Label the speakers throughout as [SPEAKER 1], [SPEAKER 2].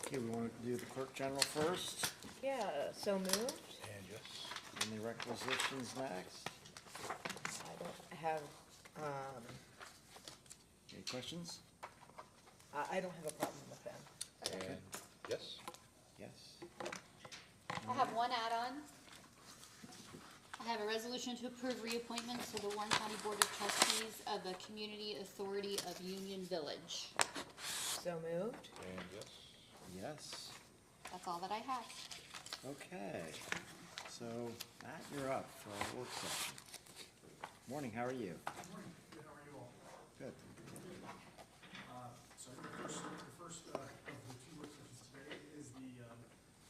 [SPEAKER 1] Okay, we want to do the clerk general first,
[SPEAKER 2] Yeah, so moved.
[SPEAKER 3] And yes.
[SPEAKER 1] and the requisitions next.
[SPEAKER 2] I don't have,
[SPEAKER 1] Any questions?
[SPEAKER 2] I don't have a problem with them.
[SPEAKER 3] And yes.
[SPEAKER 1] Yes.
[SPEAKER 4] I have one add-on. I have a resolution to approve reappointments to the Warren County Board of Trustees of the Community Authority of Union Village.
[SPEAKER 2] So moved.
[SPEAKER 3] And yes.
[SPEAKER 1] Yes.
[SPEAKER 4] That's all that I have.
[SPEAKER 1] Okay, so Matt, you're up for our work session. Morning, how are you?
[SPEAKER 5] Morning, good, how are you all?
[SPEAKER 1] Good.
[SPEAKER 5] So the first of the two work sessions today is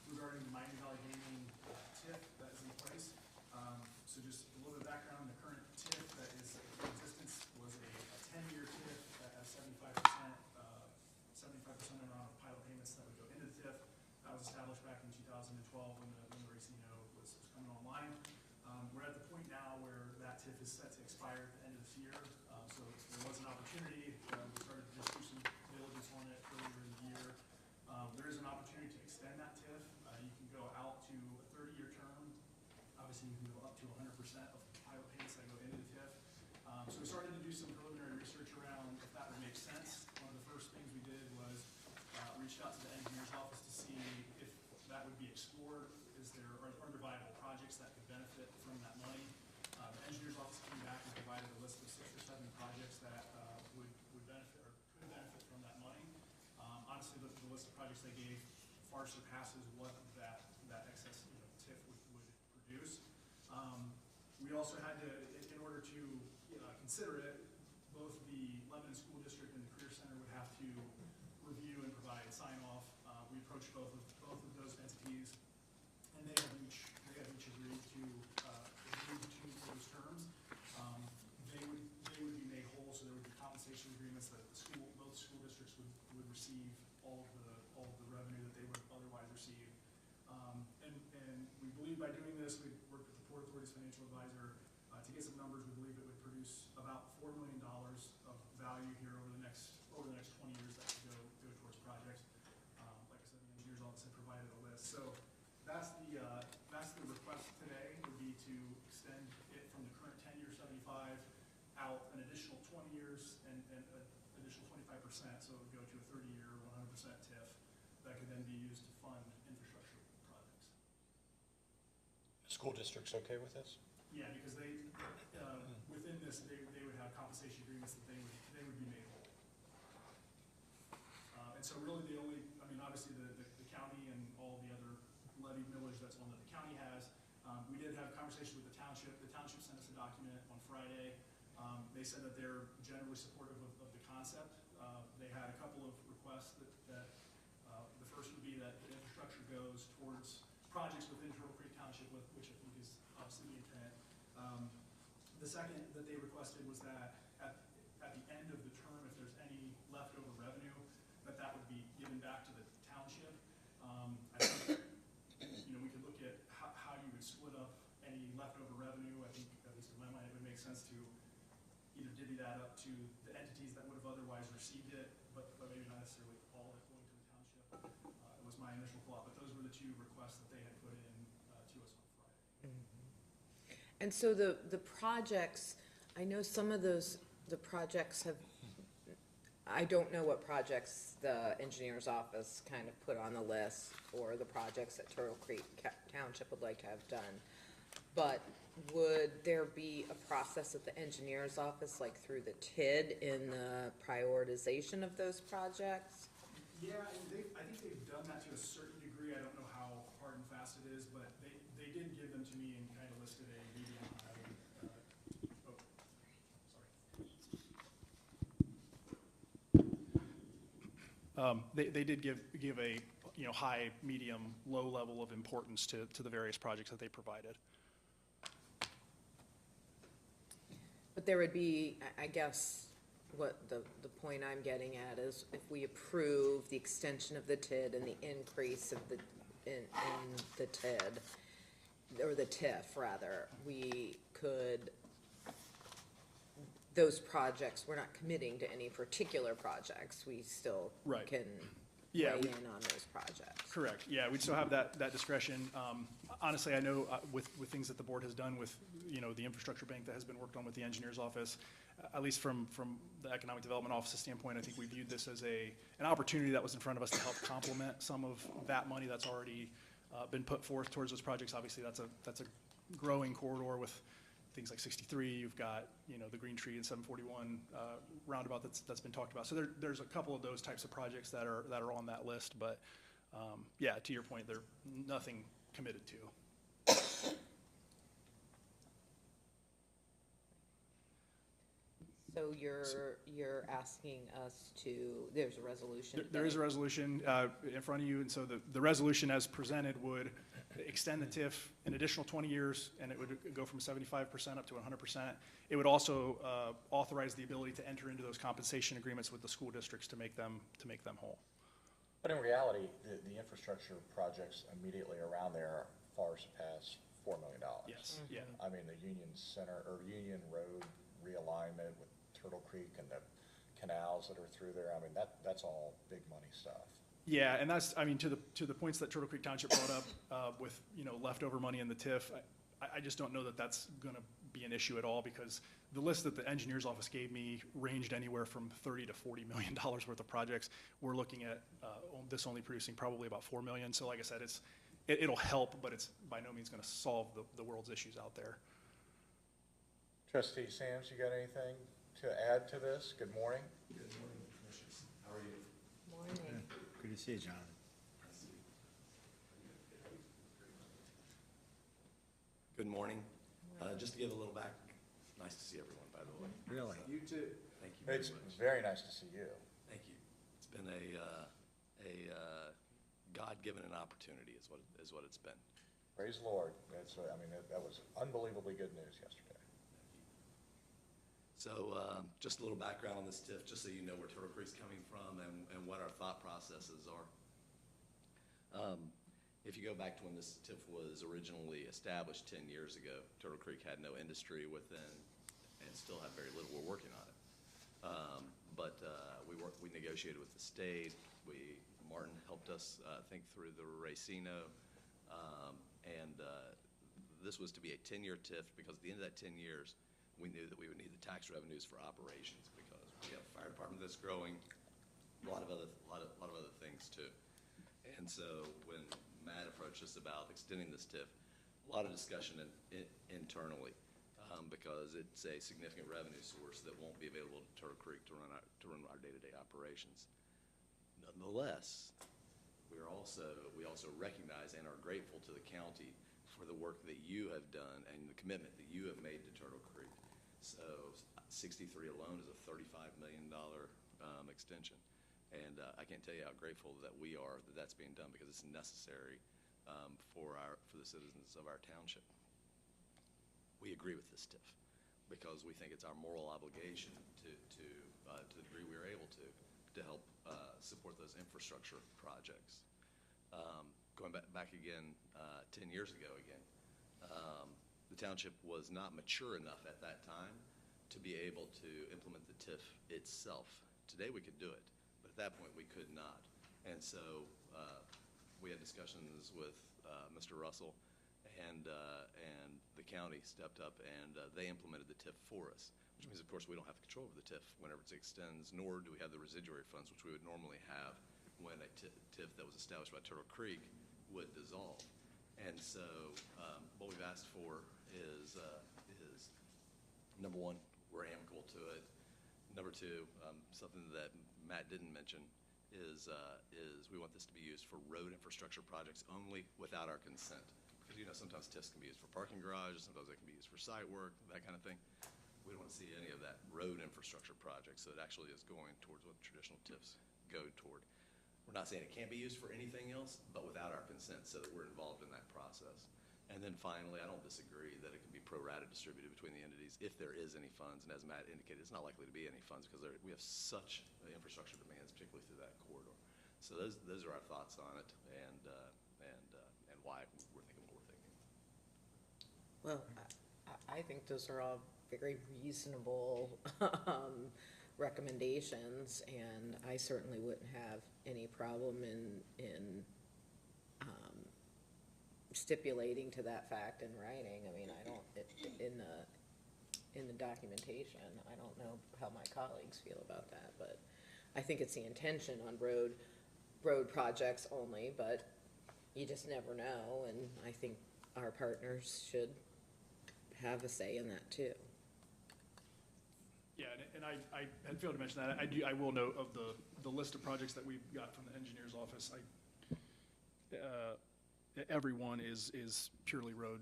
[SPEAKER 5] regarding the Miami Valley Gaming TIF that is in place. So just a little bit of background, the current TIF that is in existence was a 10-year TIF that has 75% amount of pilot payments that would go into the TIF. That was established back in 2012 when the Racino was coming online. We're at the point now where that TIF is set to expire at the end of this year. So there was an opportunity, we started to just do some diligence on it earlier in the year. There is an opportunity to extend that TIF. You can go out to a 30-year term. Obviously, you can go up to 100% of the pilot payments that go into the TIF. So we started to do some preliminary research around if that would make sense. One of the first things we did was reached out to the engineer's office to see if that would be explored. Are there viable projects that could benefit from that money? The engineer's office came back and provided a list of 6 or 7 projects that would benefit or could benefit from that money. Honestly, the list of projects they gave far surpasses what that excess TIF would produce. We also had to, in order to consider it, both the Lebanon School District and the Career Center would have to review and provide sign off. We approached both of those entities, and they have each agreed to agree to those terms. They would be made whole, so there would be compensation agreements that both school districts would receive all of the revenue that they would otherwise receive. And we believe by doing this, we worked with the Port Authority's financial advisor to get some numbers. We believe it would produce about $4 million of value here over the next 20 years that could go towards projects. Like I said, the engineer's office had provided a list. So that's the request today, would be to extend it from the current 10-year 75 out an additional 20 years and an additional 25%. So it would go to a 30-year 100% TIF that could then be used to fund infrastructure projects.
[SPEAKER 3] School district's okay with this?
[SPEAKER 5] Yeah, because they, within this, they would have compensation agreements that they would be made whole. And so really obviously the county and all the other levy millage that's one that the county has. We did have a conversation with the township. The township sent us a document on Friday. They said that they're generally supportive of the concept. They had a couple of requests that the first would be that the infrastructure goes towards projects within Turtle Creek Township, which I think is obviously the intent. The second that they requested was that at the end of the term, if there's any leftover revenue, that would be given back to the township. I think we could look at how you would split up any leftover revenue. I think, at least in my mind, it would make sense to either divvy that up to the entities that would have otherwise received it, but maybe not necessarily all of it going to the township. It was my initial thought, but those were the 2 requests that they had put in to us on Friday.
[SPEAKER 2] And so the projects, I know some of the projects have, I don't know what projects the engineer's office kind of put on the list, or the projects that Turtle Creek Township would like to have done. But would there be a process at the engineer's office, like through the TID, in the prioritization of those projects?
[SPEAKER 5] Yeah, I think they've done that to a certain degree. I don't know how hard and fast it is, but they did give them to me and kind of listed a median high. They did give a high, medium, low level of importance to the various projects that they provided.
[SPEAKER 2] But there would be, I guess, what the point I'm getting at is, if we approve the extension of the TID and the increase of in the TID, or the TIF rather, we could, those projects, we're not committing to any particular projects, we still
[SPEAKER 5] Right.
[SPEAKER 2] can
[SPEAKER 5] Yeah,
[SPEAKER 2] weigh
[SPEAKER 5] we-
[SPEAKER 2] in on those projects.
[SPEAKER 5] Correct, yeah, we'd still have that discretion. Honestly, I know with things that the board has done with, the infrastructure bank that has been worked on with the engineer's office, at least from the economic development office's standpoint, I think we viewed this as an opportunity that was in front of us to help complement some of that money that's already been put forth towards those projects. Obviously, that's a growing corridor with things like 63, you've got, the Green Tree and 741 roundabout that's been talked about. So there's a couple of those types of projects that are on that list, but, yeah, to your point, they're nothing committed to.
[SPEAKER 2] So you're asking us to, there's a resolution?
[SPEAKER 5] There is a resolution in front of you, and so the resolution as presented would extend the TIF an additional 20 years, and it would go from 75% up to 100%. It would also authorize the ability to enter into those compensation agreements with the school districts to make them whole.
[SPEAKER 3] But in reality, the infrastructure projects immediately around there far surpass $4 million.
[SPEAKER 5] Yes, yeah.
[SPEAKER 3] I mean, the Union Center, or Union Road realignment with Turtle Creek and the canals that are through there, I mean, that's all big money stuff.
[SPEAKER 5] Yeah, and that's, I mean, to the points that Turtle Creek Township brought up, with, leftover money in the TIF, I just don't know that that's gonna be an issue at all, because the list that the engineer's office gave me ranged anywhere from $30 to $40 million worth of projects. We're looking at, this only producing probably about 4 million, so like I said, it'll help, but it's by no means gonna solve the world's issues out there.
[SPEAKER 3] Trustee Sams, you got anything to add to this? Good morning.
[SPEAKER 6] Good morning, Commissioners. How are you?
[SPEAKER 2] Morning.
[SPEAKER 1] Good to see you, John.
[SPEAKER 6] Good morning. Just to give a little back, nice to see everyone, by the way.
[SPEAKER 1] Really?
[SPEAKER 6] You too. Thank you very
[SPEAKER 3] It's
[SPEAKER 6] much.
[SPEAKER 3] very nice to see you.
[SPEAKER 6] Thank you. It's been a God-given an opportunity is what it's been.
[SPEAKER 3] Praise the Lord. That was unbelievably good news yesterday.
[SPEAKER 6] So just a little background on this TIF, just so you know where Turtle Creek's coming from and what our thought processes are. If you go back to when this TIF was originally established 10 years ago, Turtle Creek had no industry within and still have very little. We're working on it. But we negotiated with the state. Martin helped us think through the Racino. And this was to be a 10-year TIF, because at the end of that 10 years, we knew that we would need the tax revenues for operations, because we have a fire department that's growing, a lot of other things too. And so when Matt approached us about extending this TIF, a lot of discussion internally, because it's a significant revenue source that won't be available to Turtle Creek to run our day-to-day operations. Nonetheless, we also recognize and are grateful to the county for the work that you have done and the commitment that you have made to Turtle Creek. So 63 alone is a $35 million extension. And I can't tell you how grateful that we are that that's being done, because it's necessary for the citizens of our township. We agree with this TIF because we think it's our moral obligation to the degree we are able to help support those infrastructure projects. Going back again, 10 years ago again, the township was not mature enough at that time to be able to implement the TIF itself. Today we could do it, but at that point we could not. And so we had discussions with Mr. Russell, and the county stepped up and they implemented the TIF for us, which means, of course, we don't have control over the TIF whenever it extends, nor do we have the residuary funds, which we would normally have when a TIF that was established by Turtle Creek would dissolve. And so what we've asked for is number one, we're amicable to it. Number two, something that Matt didn't mention is we want this to be used for road infrastructure projects only without our consent. Because, sometimes TIFs can be used for parking garages, sometimes they can be used for site work, that kind of thing. We don't want to see any of that road infrastructure projects, so it actually is going towards what traditional TIFs go toward. We're not saying it can't be used for anything else, but without our consent, so that we're involved in that process. And then finally, I don't disagree that it can be pro-rata distributed between the entities if there is any funds. And as Matt indicated, it's not likely to be any funds, because we have such infrastructure demands, particularly through that corridor. So those are our thoughts on it, and why we're thinking what we're thinking.
[SPEAKER 2] Well, I think those are all very reasonable recommendations, and I certainly wouldn't have any problem in stipulating to that fact in writing. I mean, I don't, in the documentation, I don't know how my colleagues feel about that, but I think it's the intention on road projects only, but you just never know, and I think our partners should have a say in that too.
[SPEAKER 5] Yeah, and I had failed to mention that. I will note of the list of projects that we've got from the engineer's office, everyone is purely road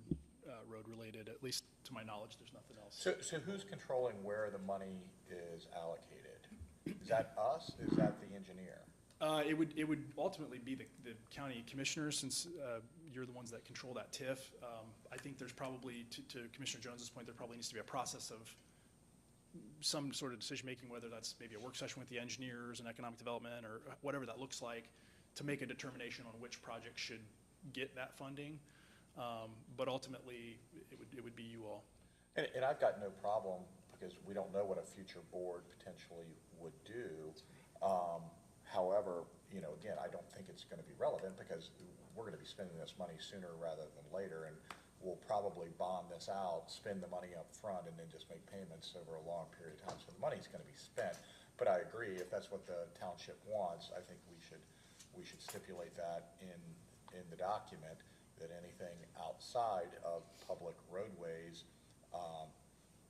[SPEAKER 5] related, at least to my knowledge, there's nothing else.
[SPEAKER 3] So who's controlling where the money is allocated? Is that us? Is that the engineer?
[SPEAKER 5] It would ultimately be the county commissioners, since you're the ones that control that TIF. I think there's probably, to Commissioner Jones's point, there probably needs to be a process of some sort of decision-making, whether that's maybe a work session with the engineers and economic development, or whatever that looks like, to make a determination on which project should get that funding. But ultimately, it would be you all.
[SPEAKER 3] And I've got no problem, because we don't know what a future board potentially would do. However, again, I don't think it's gonna be relevant, because we're gonna be spending this money sooner rather than later, and we'll probably bond this out, spend the money up front, and then just make payments over a long period of time. So the money's gonna be spent. But I agree, if that's what the township wants, I think we should stipulate that in the document, that anything outside of public roadways,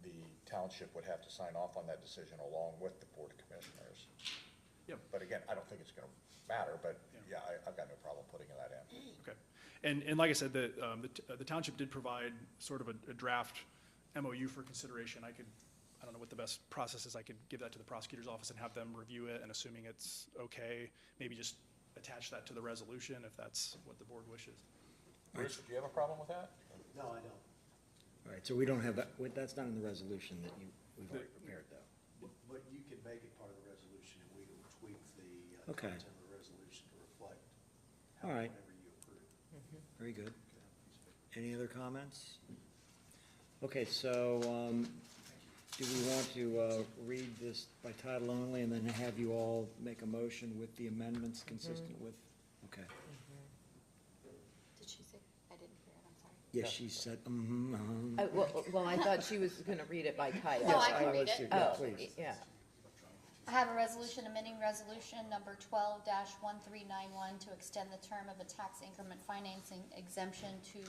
[SPEAKER 3] the township would have to sign off on that decision along with the Board of Commissioners.
[SPEAKER 5] Yep.
[SPEAKER 3] But again, I don't think it's gonna matter, but yeah, I've got no problem putting that in.
[SPEAKER 5] Okay. And like I said, the township did provide sort of a draft MOU for consideration. I don't know what the best process is. I could give that to the prosecutor's office and have them review it, and assuming it's okay, maybe just attach that to the resolution if that's what the board wishes.
[SPEAKER 3] Bruce, do you have a problem with that?
[SPEAKER 1] No, I don't. All right, so we don't have that, that's not in the resolution that we've already prepared, though.
[SPEAKER 7] But you can make it part of the resolution, and we will tweak the
[SPEAKER 1] Okay.
[SPEAKER 7] content of the resolution to reflect
[SPEAKER 1] All right.
[SPEAKER 7] whatever you approve.
[SPEAKER 1] Very good. Any other comments? Okay, so, do we want to read this by title only, and then have you all make a motion with the amendments consistent with? Okay.
[SPEAKER 4] Did she say? I didn't hear it, I'm sorry.
[SPEAKER 1] Yes, she said,
[SPEAKER 2] Well, I thought she was gonna read it by title.
[SPEAKER 4] Oh, I can read it.
[SPEAKER 1] Yeah,
[SPEAKER 2] Oh,
[SPEAKER 1] please.
[SPEAKER 2] yeah.
[SPEAKER 4] I have a resolution amending resolution number 12-1391 to extend the term of a tax increment financing exemption to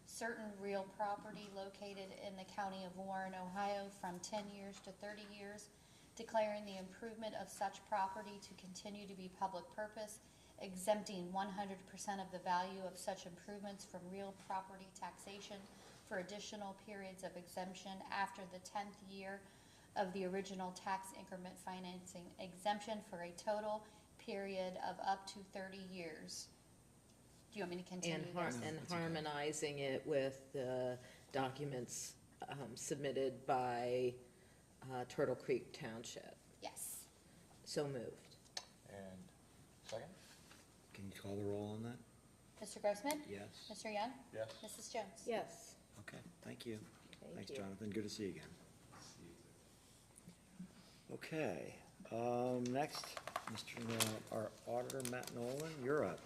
[SPEAKER 4] certain real property located in the county of Warren, Ohio, from 10 years to 30 years, declaring the improvement of such property to continue to be public purpose, exempting 100% of the value of such improvements from real property taxation for additional periods of exemption after the 10th year of the original tax increment financing exemption for a total period of up to 30 years. Do you want me to continue this?
[SPEAKER 2] And harmonizing it with the documents submitted by Turtle Creek Township.
[SPEAKER 4] Yes.
[SPEAKER 2] So moved.
[SPEAKER 3] And second?
[SPEAKER 1] can you call the roll on that?
[SPEAKER 4] Mr. Grossman?
[SPEAKER 1] Yes?
[SPEAKER 4] Mr. Young?
[SPEAKER 3] Yes.
[SPEAKER 4] Mrs. Jones?
[SPEAKER 2] Yes.
[SPEAKER 1] Okay, thank you.
[SPEAKER 2] Thank
[SPEAKER 1] Thanks,
[SPEAKER 2] you.
[SPEAKER 1] Jonathan, good to see you again. Okay, next, our auditor, Matt Nolan, you're up.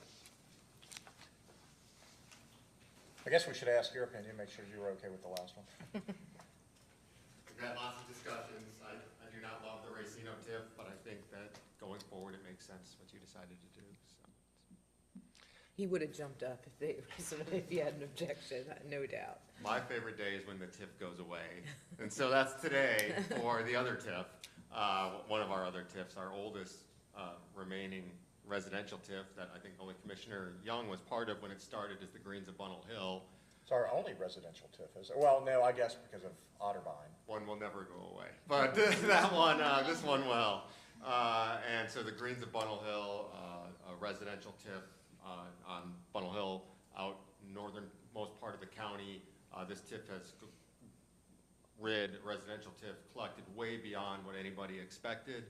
[SPEAKER 3] I guess we should ask your opinion, make sure you were okay with the last one.
[SPEAKER 8] We've had lots of discussions. I do not love the Racino TIF, but I think that going forward, it makes sense what you decided to do, so.
[SPEAKER 2] He would have jumped up if he had an objection, no doubt.
[SPEAKER 8] My favorite day is when the TIF goes away. And so that's today for the other TIF, one of our other TIFs, our oldest remaining residential TIF that I think only Commissioner Young was part of when it started, is the Greens of Bunnell Hill.
[SPEAKER 3] It's our only residential TIF, is it? Well, no, I guess because of Otterbein.
[SPEAKER 8] One will never go away, but that one, this one will. And so the Greens of Bunnell Hill, a residential TIF on Bunnell Hill, out northernmost part of the county. This TIF has residential TIF collected way beyond what anybody expected.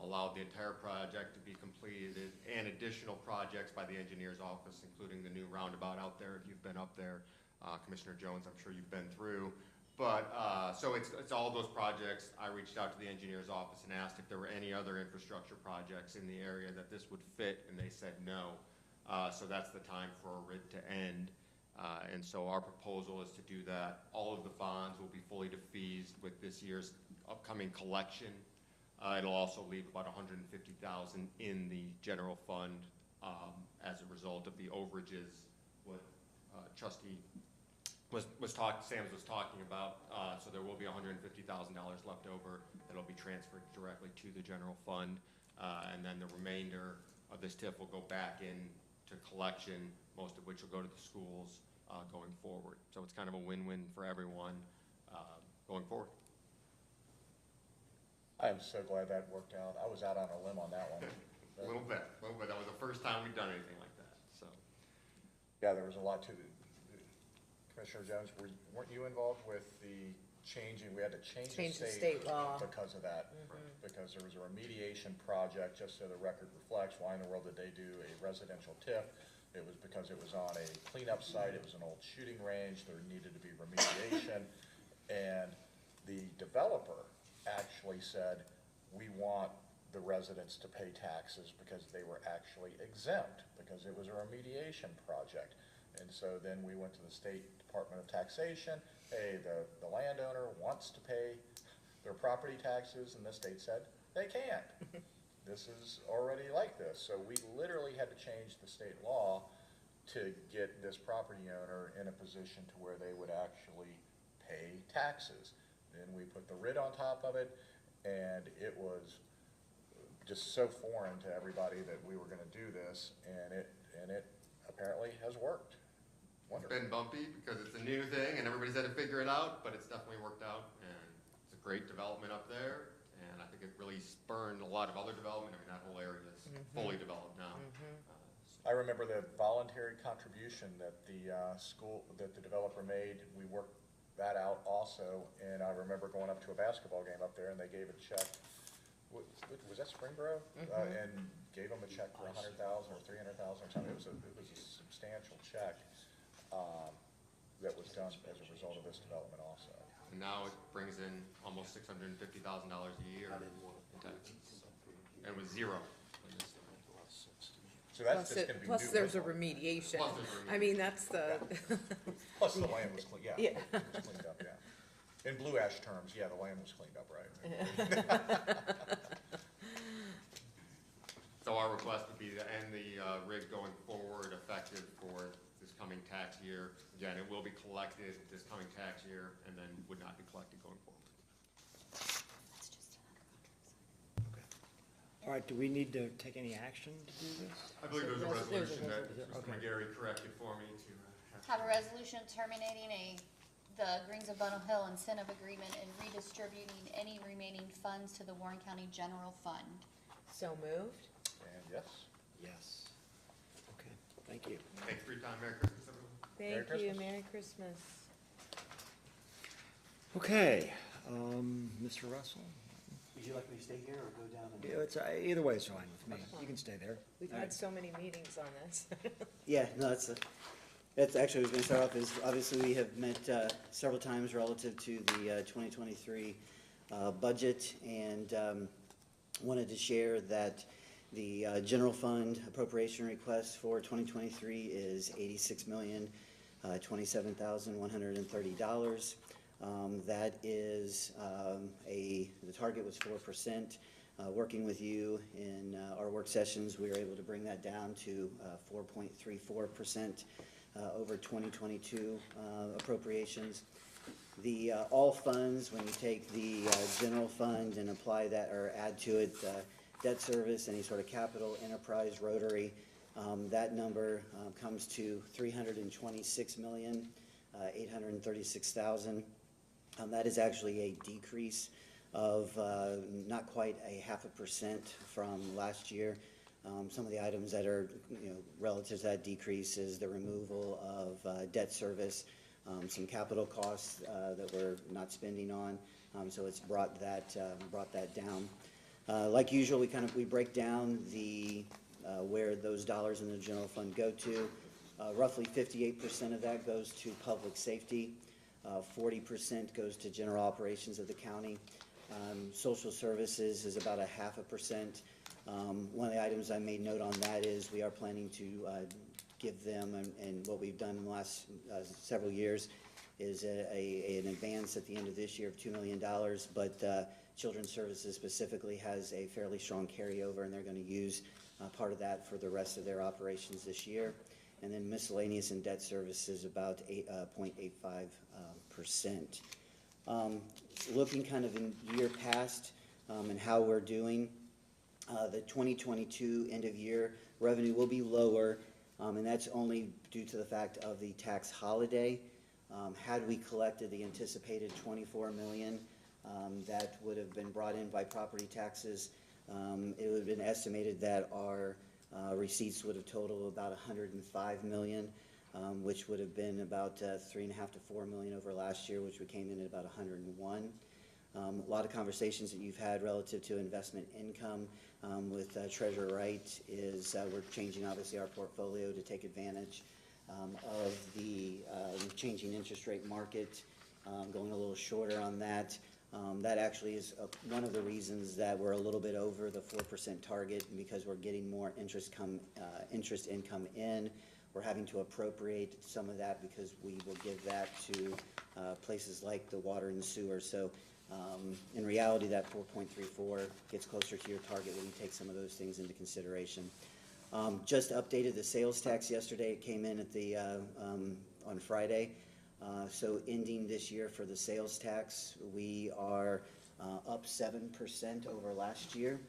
[SPEAKER 8] Allowed the entire project to be completed and additional projects by the engineer's office, including the new roundabout out there. If you've been up there, Commissioner Jones, I'm sure you've been through. But, so it's all those projects. I reached out to the engineer's office and asked if there were any other infrastructure projects in the area that this would fit, and they said no. So that's the time for a RID to end. And so our proposal is to do that. All of the bonds will be fully defeased with this year's upcoming collection. It'll also leave about $150,000 in the general fund as a result of the overages, what trustee Sam's was talking about. So there will be $150,000 left over that'll be transferred directly to the general fund. And then the remainder of this TIF will go back into collection, most of which will go to the schools going forward. So it's kind of a win-win for everyone going forward.
[SPEAKER 3] I am so glad that worked out. I was out on a limb on that one.
[SPEAKER 8] A little bit. That was the first time we've done anything like that, so.
[SPEAKER 3] Yeah, there was a lot to the, Commissioner Jones, weren't you involved with the changing, we had to change the state
[SPEAKER 2] law.
[SPEAKER 3] because of that? Because there was a remediation project, just so the record reflects, why in the world did they do a residential TIF? It was because it was on a cleanup site, it was an old shooting range, there needed to be remediation, and the developer actually said, we want the residents to pay taxes because they were actually exempt, because it was a remediation project. And so then we went to the State Department of Taxation, hey, the landowner wants to pay their property taxes, and the state said, they can't. This is already like this. So we literally had to change the state law to get this property owner in a position to where they would actually pay taxes. Then we put the RID on top of it, and it was just so foreign to everybody that we were gonna do this, and it apparently has worked.
[SPEAKER 8] It's
[SPEAKER 3] Wonderful.
[SPEAKER 8] been bumpy because it's a new thing and everybody's had to figure it out, but it's definitely worked out, and it's a great development up there, and I think it really spurned a lot of other development. I mean, that whole area is fully developed now.
[SPEAKER 3] I remember the voluntary contribution that the that the developer made. We worked that out also, and I remember going up to a basketball game up there, and they gave a check. Was that Springboro? And gave them a check for $100,000 or $300,000 or something. It was a substantial check that was done as a result of this development also.
[SPEAKER 8] And now it brings in almost $650,000 a year in taxes, and with zero. when this-
[SPEAKER 3] So that's just gonna be new.
[SPEAKER 2] Plus there's a remediation.
[SPEAKER 8] Plus there's a
[SPEAKER 2] I mean, that's the,
[SPEAKER 3] Plus the land was clean, yeah.
[SPEAKER 2] Yeah.
[SPEAKER 3] It was cleaned up, yeah. In Blue Ash terms, yeah, the land was cleaned up, right?
[SPEAKER 8] So our request would be to end the RIG going forward, effective for this coming tax year. Again, it will be collected this coming tax year, and then would not be collected going forward.
[SPEAKER 1] All right, do we need to take any action to do this?
[SPEAKER 8] I believe there's a resolution that Mr.
[SPEAKER 1] Okay.
[SPEAKER 8] McGarry corrected for me to
[SPEAKER 4] Have a resolution terminating the Greens of Bunnell Hill incentive agreement and redistributing any remaining funds to the Warren County General Fund.
[SPEAKER 2] so moved.
[SPEAKER 3] And yes,
[SPEAKER 1] Yes. Okay, thank you.
[SPEAKER 8] Thanks for your time. Merry Christmas, everyone.
[SPEAKER 2] Thank
[SPEAKER 3] Merry
[SPEAKER 2] you,
[SPEAKER 3] Christmas.
[SPEAKER 2] Merry Christmas.
[SPEAKER 1] Okay, Mr. Russell?
[SPEAKER 7] Would you like me to stay here or go down and?
[SPEAKER 1] Yeah, it's, either way is fine with me. You can stay there.
[SPEAKER 2] We've had so many meetings on this.
[SPEAKER 9] Yeah, no, that's actually, I was gonna start off is, obviously, we have met several times relative to the 2023 budget, and wanted to share that the general fund appropriation request for 2023 is $86,027,130. That is the target was 4%. Working with you in our work sessions, we were able to bring that down to 4.34% over 2022 appropriations. The all funds, when you take the general fund and apply that or add to it debt service, any sort of capital, enterprise, rotary, that number comes to $326,836,000. That is actually a decrease of not quite a 0.5% from last year. Some of the items that are, relative to that decrease is the removal of debt service, some capital costs that we're not spending on, so it's brought that down. Like usual, we break down the where those dollars in the general fund go to. Roughly 58% of that goes to public safety. 40% goes to general operations of the county. Social services is about 0.5%. One of the items I made note on that is we are planning to give them, and what we've done in the last several years, is an advance at the end of this year of $2 million, but Children's Services specifically has a fairly strong carryover, and they're going to use part of that for the rest of their operations this year. And then miscellaneous and debt services about 0.85%. Looking kind of in year past and how we're doing, the 2022 end of year revenue will be lower, and that's only due to the fact of the tax holiday. Had we collected the anticipated $24 million that would have been brought in by property taxes, it would have been estimated that our receipts would have totaled about $105 million, which would have been about $3.5 to $4 million over last year, which we came in at about 101. A lot of conversations that you've had relative to investment income with Treasurer Wright is we're changing obviously our portfolio to take advantage of the changing interest rate market, going a little shorter on that. That actually is one of the reasons that we're a little bit over the 4% target, because we're getting more interest income in. We're having to appropriate some of that because we will give that to places like the water and sewer. So in reality, that 4.34 gets closer to your target when you take some of those things into consideration. Just updated the sales tax yesterday. It came in at the on Friday. So ending this year for the sales tax, we are up 7% over last year.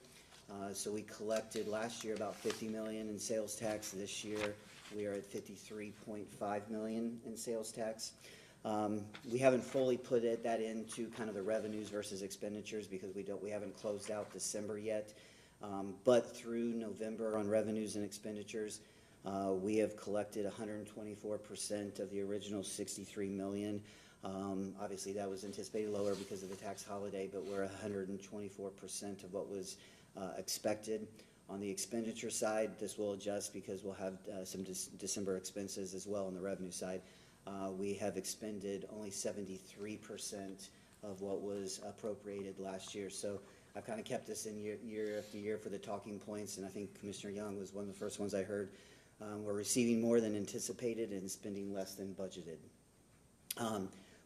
[SPEAKER 9] So we collected last year about $50 million in sales tax. This year we are at $53.5 million in sales tax. We haven't fully put that into kind of the revenues versus expenditures because we haven't closed out December yet. But through November on revenues and expenditures, we have collected 124% of the original $63 million. Obviously, that was anticipated lower because of the tax holiday, but we're 124% of what was expected. On the expenditure side, this will adjust because we'll have some December expenses as well on the revenue side. We have expended only 73% of what was appropriated last year. So I've kind of kept this in year after year for the talking points, and I think Commissioner Young was one of the first ones I heard. We're receiving more than anticipated and spending less than budgeted.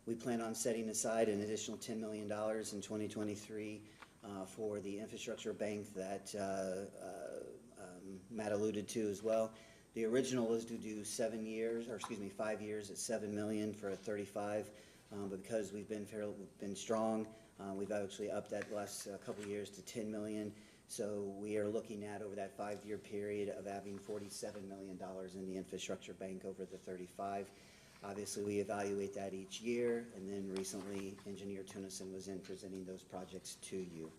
[SPEAKER 9] We plan on setting aside an additional $10 million in 2023 for the infrastructure bank that Matt alluded to as well. The original was to do 5 years at $7 million for a 35, but because we've been strong, we've actually upped that last couple of years to $10 million. So we are looking at, over that 5-year period, of having $47 million in the infrastructure bank over the 35. Obviously, we evaluate that each year, and then recently, Engineer Tunison was in presenting those projects to you.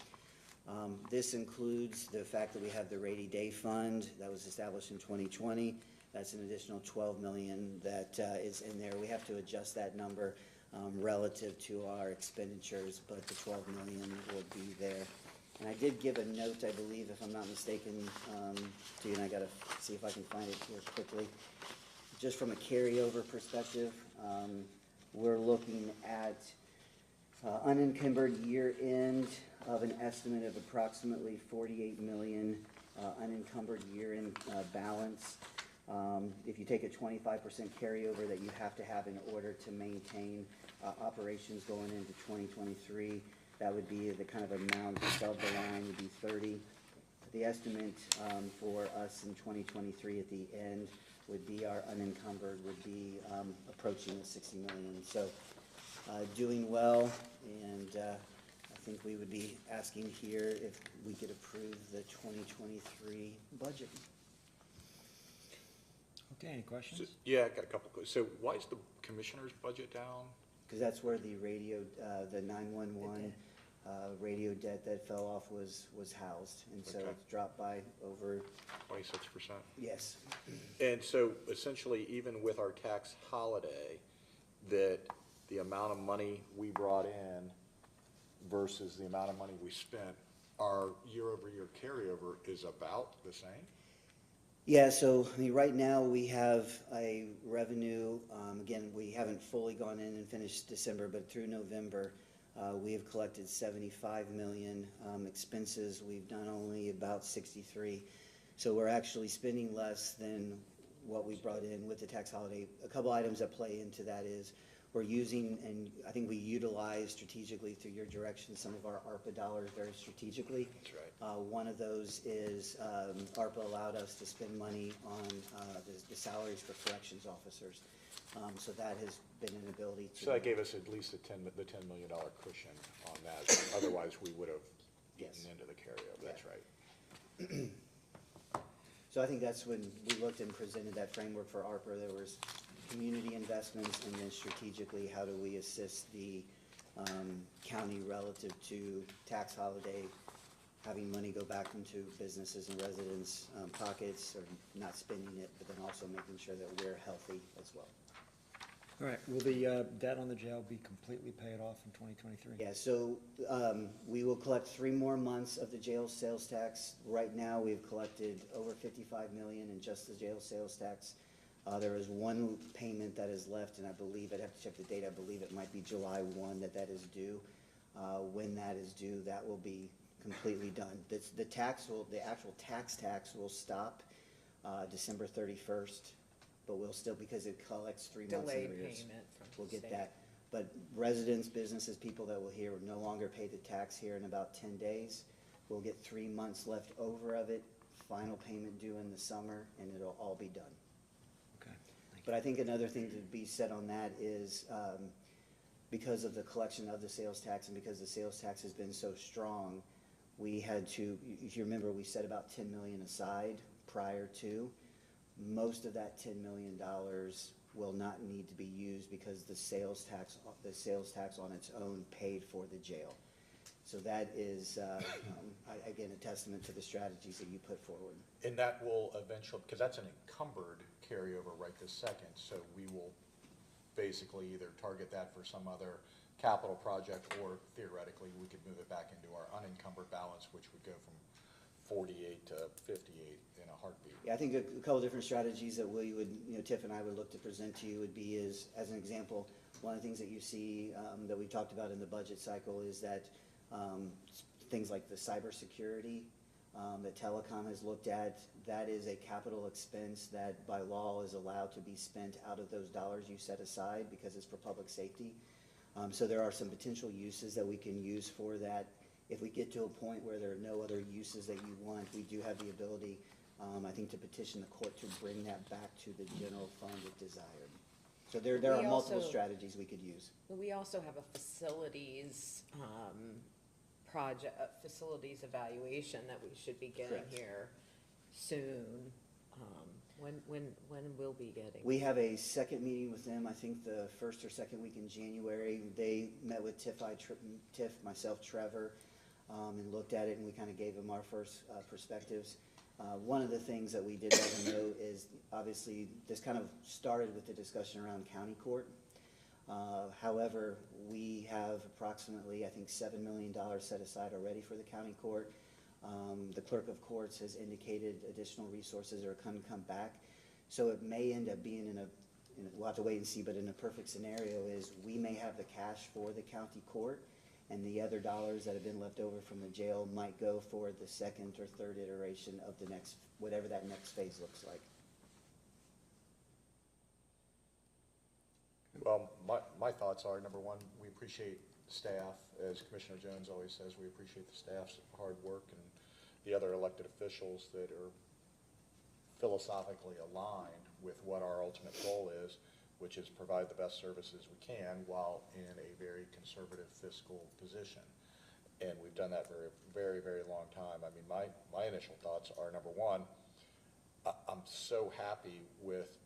[SPEAKER 9] This includes the fact that we have the Rainy Day Fund that was established in 2020. That's an additional $12 million that is in there. We have to adjust that number relative to our expenditures, but the $12 million will be there. And I did give a note, I believe, if I'm not mistaken, to you, and I got to see if I can find it here quickly. Just from a carryover perspective, we're looking at unencumbered year-end of an estimate of approximately $48 million unencumbered year-end balance. If you take a 25% carryover that you have to have in order to maintain operations going into 2023, that would be the kind of amount above the line would be 30. The estimate for us in 2023 at the end would be our unencumbered would be approaching the $60 million. So doing well, and I think we would be asking here if we could approve the 2023 budget.
[SPEAKER 1] Okay, any questions?
[SPEAKER 3] Yeah, I got a couple of questions. So why is the commissioner's budget down?
[SPEAKER 9] Because that's where the radio, the 911 radio debt that fell off was housed, and so
[SPEAKER 3] Okay.
[SPEAKER 9] it's dropped by over,
[SPEAKER 3] 26%.
[SPEAKER 9] yes.
[SPEAKER 3] And so essentially, even with our tax holiday, that the amount of money we brought in versus the amount of money we spent, our year-over-year carryover is about the same?
[SPEAKER 9] Yeah, so, I mean, right now, we have a revenue, again, we haven't fully gone in and finished December, but through November, we have collected 75 million. Expenses, we've done only about 63. So we're actually spending less than what we brought in with the tax holiday. A couple items that play into that is, we're using, and I think we utilize strategically through your direction, some of our ARPA dollars very strategically.
[SPEAKER 1] That's right.
[SPEAKER 9] One of those is, ARPA allowed us to spend money on, the salaries for corrections officers. So that has been an ability to.
[SPEAKER 3] So that gave us at least the $10 million cushion on that. Otherwise, we would have
[SPEAKER 9] Yes.
[SPEAKER 3] eaten into the carryover. That's
[SPEAKER 9] Yeah.
[SPEAKER 3] right.
[SPEAKER 9] So I think that's when we looked and presented that framework for ARPA. There was community investments, and then strategically, how do we assist the county relative to tax holiday, having money go back into businesses and residents' pockets, or not spending it, but then also making sure that we're healthy as well.
[SPEAKER 1] All right, will the debt on the jail be completely paid off in 2023?
[SPEAKER 9] Yeah, so we will collect 3 more months of the jail sales tax. Right now, we've collected over 55 million in just the jail sales tax. There is one payment that is left, and I believe, I'd have to check the date, I believe it might be July 1 that is due. When that is due, that will be completely done. The actual tax will stop December 31st, but we'll still, because it collects 3 months in
[SPEAKER 2] Delayed
[SPEAKER 9] arrears.
[SPEAKER 2] payment from the
[SPEAKER 9] We'll get
[SPEAKER 2] state.
[SPEAKER 9] that. But residents, businesses, people that will here will no longer pay the tax here in about 10 days. We'll get 3 months left over of it, final payment due in the summer, and it'll all be done.
[SPEAKER 1] Okay, thank you.
[SPEAKER 9] But I think another thing to be said on that is, because of the collection of the sales tax and because the sales tax has been so strong, we had to, if you remember, we set about 10 million aside prior to. Most of that $10 million will not need to be used because the sales tax on its own paid for the jail. So that is, again, a testament to the strategies that you put forward.
[SPEAKER 3] And that will eventually, because that's an encumbered carryover right this second, so we will basically either target that for some other capital project, or theoretically, we could move it back into our unencumbered balance, which would go from 48 to 58 in a heartbeat.
[SPEAKER 9] Yeah, I think a couple different strategies that we would, Tiff and I would look to present to you would be is, as an example, one of the things that you see that we talked about in the budget cycle is that things like the cybersecurity that telecom has looked at, that is a capital expense that by law is allowed to be spent out of those dollars you set aside because it's for public safety. So there are some potential uses that we can use for that. If we get to a point where there are no other uses that you want, we do have the ability, I think, to petition the court to bring that back to the general fund if desired. So there are
[SPEAKER 2] We
[SPEAKER 9] multiple
[SPEAKER 2] also-
[SPEAKER 9] strategies we could use.
[SPEAKER 2] We also have a facilities facilities evaluation that we should be getting
[SPEAKER 9] Correct.
[SPEAKER 2] here soon. When we'll be getting?
[SPEAKER 9] We have a second meeting with them, I think the first or second week in January. They met with Tiff, myself, Trevor, and looked at it, and we kind of gave them our first perspectives. One of the things that we did let them know is, obviously, this kind of started with the discussion around county court. However, we have approximately, I think, $7 million set aside already for the county court. The clerk of courts has indicated additional resources are come back. So it may end up being we'll have to wait and see, but in a perfect scenario is we may have the cash for the county court, and the other dollars that have been left over from the jail might go for the second or third iteration of the next, whatever that next phase looks like.
[SPEAKER 3] Well, my thoughts are, number one, we appreciate staff, as Commissioner Jones always says, we appreciate the staff's hard work and the other elected officials that are philosophically aligned with what our ultimate goal is, which is provide the best services we can while in a very conservative fiscal position. And we've done that for a very, very long time. I mean, my initial thoughts are, number one, I'm so happy with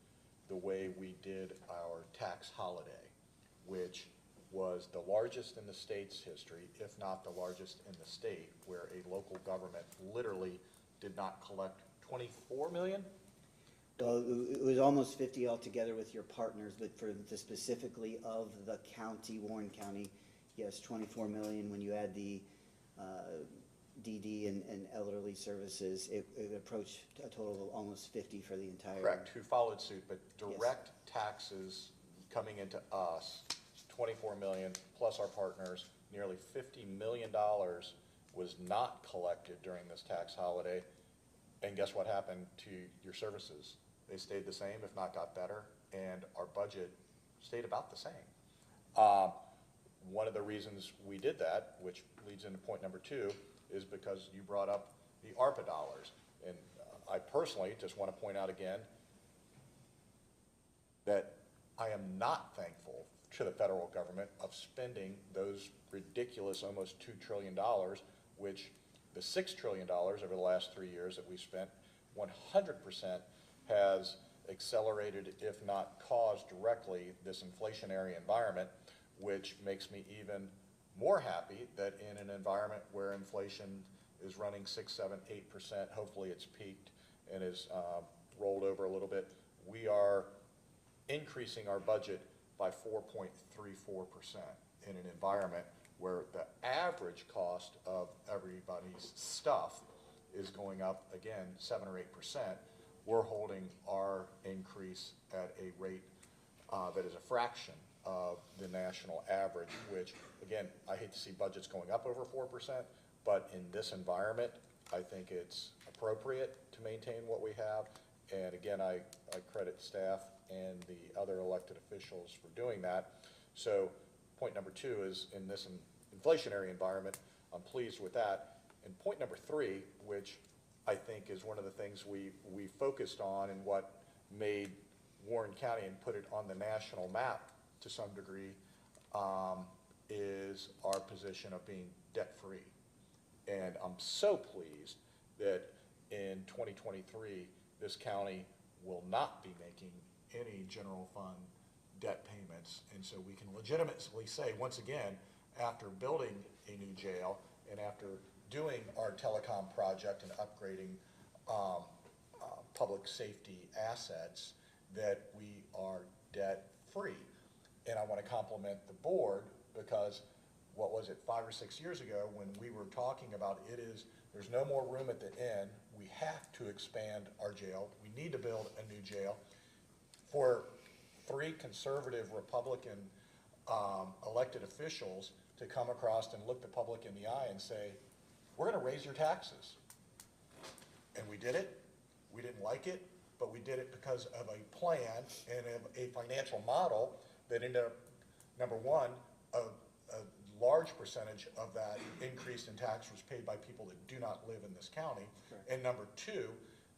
[SPEAKER 3] the way we did our tax holiday, which was the largest in the state's history, if not the largest in the state, where a local government literally did not collect 24 million?
[SPEAKER 9] Well, it was almost 50 altogether with your partners, but for the specifically of the county, Warren County, yes, 24 million when you add the DD and elderly services, it approached a total of almost 50 for the entire.
[SPEAKER 3] Correct, who followed suit, but direct taxes coming into us, 24 million, plus our partners, nearly $50 million was not collected during this tax holiday. And guess what happened to your services? They stayed the same, if not got better, and our budget stayed about the same. One of the reasons we did that, which leads into point number 2, is because you brought up the ARPA dollars. And I personally just want to point out again that I am not thankful to the federal government of spending those ridiculous almost $2 trillion, which the $6 trillion over the last 3 years that we spent, 100% has accelerated, if not caused directly, this inflationary environment, which makes me even more happy that in an environment where inflation is running 6, 7, 8%, hopefully it's peaked and is rolled over a little bit, we are increasing our budget by 4.34% in an environment where the average cost of everybody's stuff is going up, again, 7 or 8%. We're holding our increase at a rate that is a fraction of the national average, which, again, I hate to see budgets going up over 4%, but in this environment, I think it's appropriate to maintain what we have. And again, I credit staff and the other elected officials for doing that. So point number 2 is, in this inflationary environment, I'm pleased with that. And point number 3, which I think is one of the things we focused on and what made Warren County and put it on the national map to some degree, is our position of being debt-free. And I'm so pleased that in 2023, this county will not be making any general fund debt payments. And so we can legitimately say, once again, after building a new jail and after doing our telecom project and upgrading public safety assets, that we are debt-free. And I want to compliment the board because, what was it, 5 or 6 years ago when we were talking about there's no more room at the inn, we have to expand our jail, we need to build a new jail. For 3 conservative Republican elected officials to come across and look the public in the eye and say, we're going to raise your taxes. And we did it. We didn't like it, but we did it because of a plan and a financial model that ended up, number 1, a large percentage of that increase in tax was paid by people that do not live in this county. Correct. And number 2,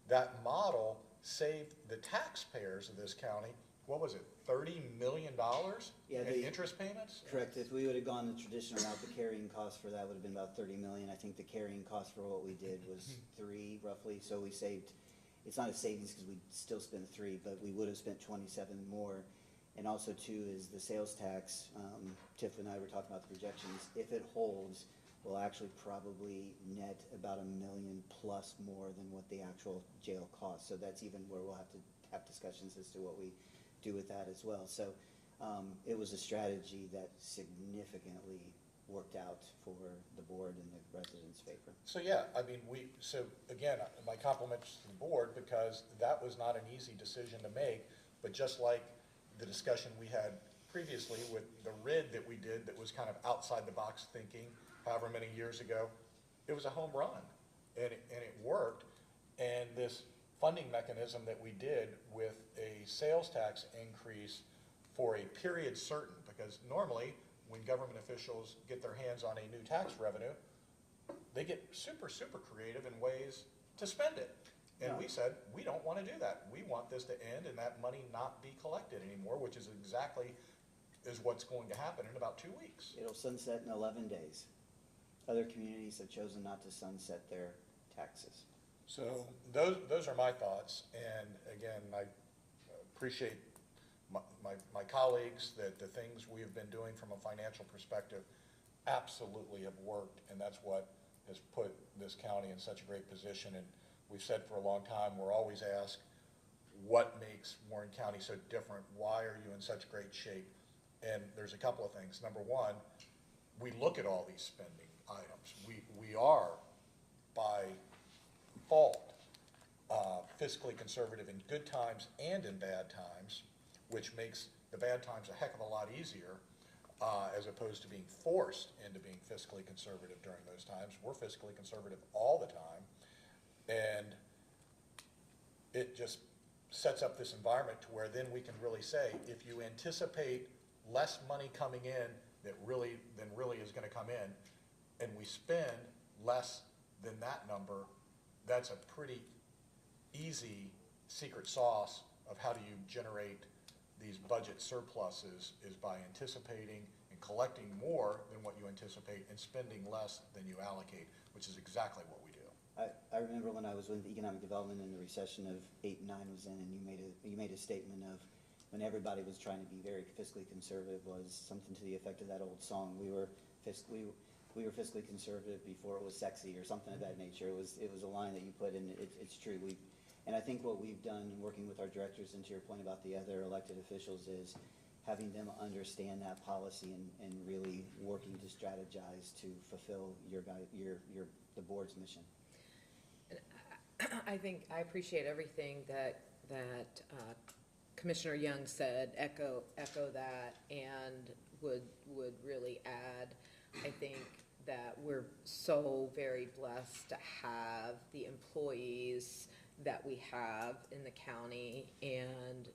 [SPEAKER 3] that model saved the taxpayers of this county, what was it, $30 million in interest payments?
[SPEAKER 9] Correct. If we would have gone the traditional route, the carrying cost for that would have been about $30 million. I think the carrying cost for what we did was 3 roughly, so we saved, it's not a savings because we still spent 3, but we would have spent 27 more. And also too is the sales tax, Tiff and I were talking about the projections, if it holds, will actually probably net about $1 million plus more than what the actual jail costs. So that's even where we'll have to have discussions as to what we do with that as well. So it was a strategy that significantly worked out for the board and the residents' favor.
[SPEAKER 3] So yeah, I mean, so again, my compliments to the board because that was not an easy decision to make, but just like the discussion we had previously with the RID that we did that was kind of outside the box thinking, however many years ago, it was a home run, and it worked. And this funding mechanism that we did with a sales tax increase for a period certain, because normally when government officials get their hands on a new tax revenue, they get super, super creative in ways to spend it. And we said, we don't want to do that. We want this to end and that money not be collected anymore, which is exactly what's going to happen in about 2 weeks.
[SPEAKER 9] It'll sunset in 11 days. Other communities have chosen not to sunset their taxes.
[SPEAKER 3] So those are my thoughts. And again, I appreciate my colleagues that the things we have been doing from a financial perspective absolutely have worked. And that's what has put this county in such a great position. And we've said for a long time, we're always asked, what makes Warren County so different? Why are you in such great shape? And there's a couple of things. Number 1, we look at all these spending items. We are fiscally conservative in good times and in bad times, which makes the bad times a heck of a lot easier, as opposed to being forced into being fiscally conservative during those times. We're fiscally conservative all the time, and it just sets up this environment to where then we can really say, if you anticipate less money coming in than really is gonna come in, and we spend less than that number, that's a pretty easy secret sauce of how do you generate these budget surpluses, is by anticipating and collecting more than what you anticipate and spending less than you allocate, which is exactly what we do.
[SPEAKER 9] I remember when I was with economic development and the recession of 8 and 9 was in, and you made a statement of when everybody was trying to be very fiscally conservative, was something to the effect of that old song, we were fiscally conservative before it was sexy, or something of that nature. It was a line that you put in. It's true. And I think what we've done in working with our directors, and to your point about the other elected officials, is having them understand that policy and really working to strategize to fulfill the board's mission.
[SPEAKER 2] I think I appreciate everything that Commissioner Young said, echo that, and would really add, I think that we're so very blessed to have the employees that we have in the county, and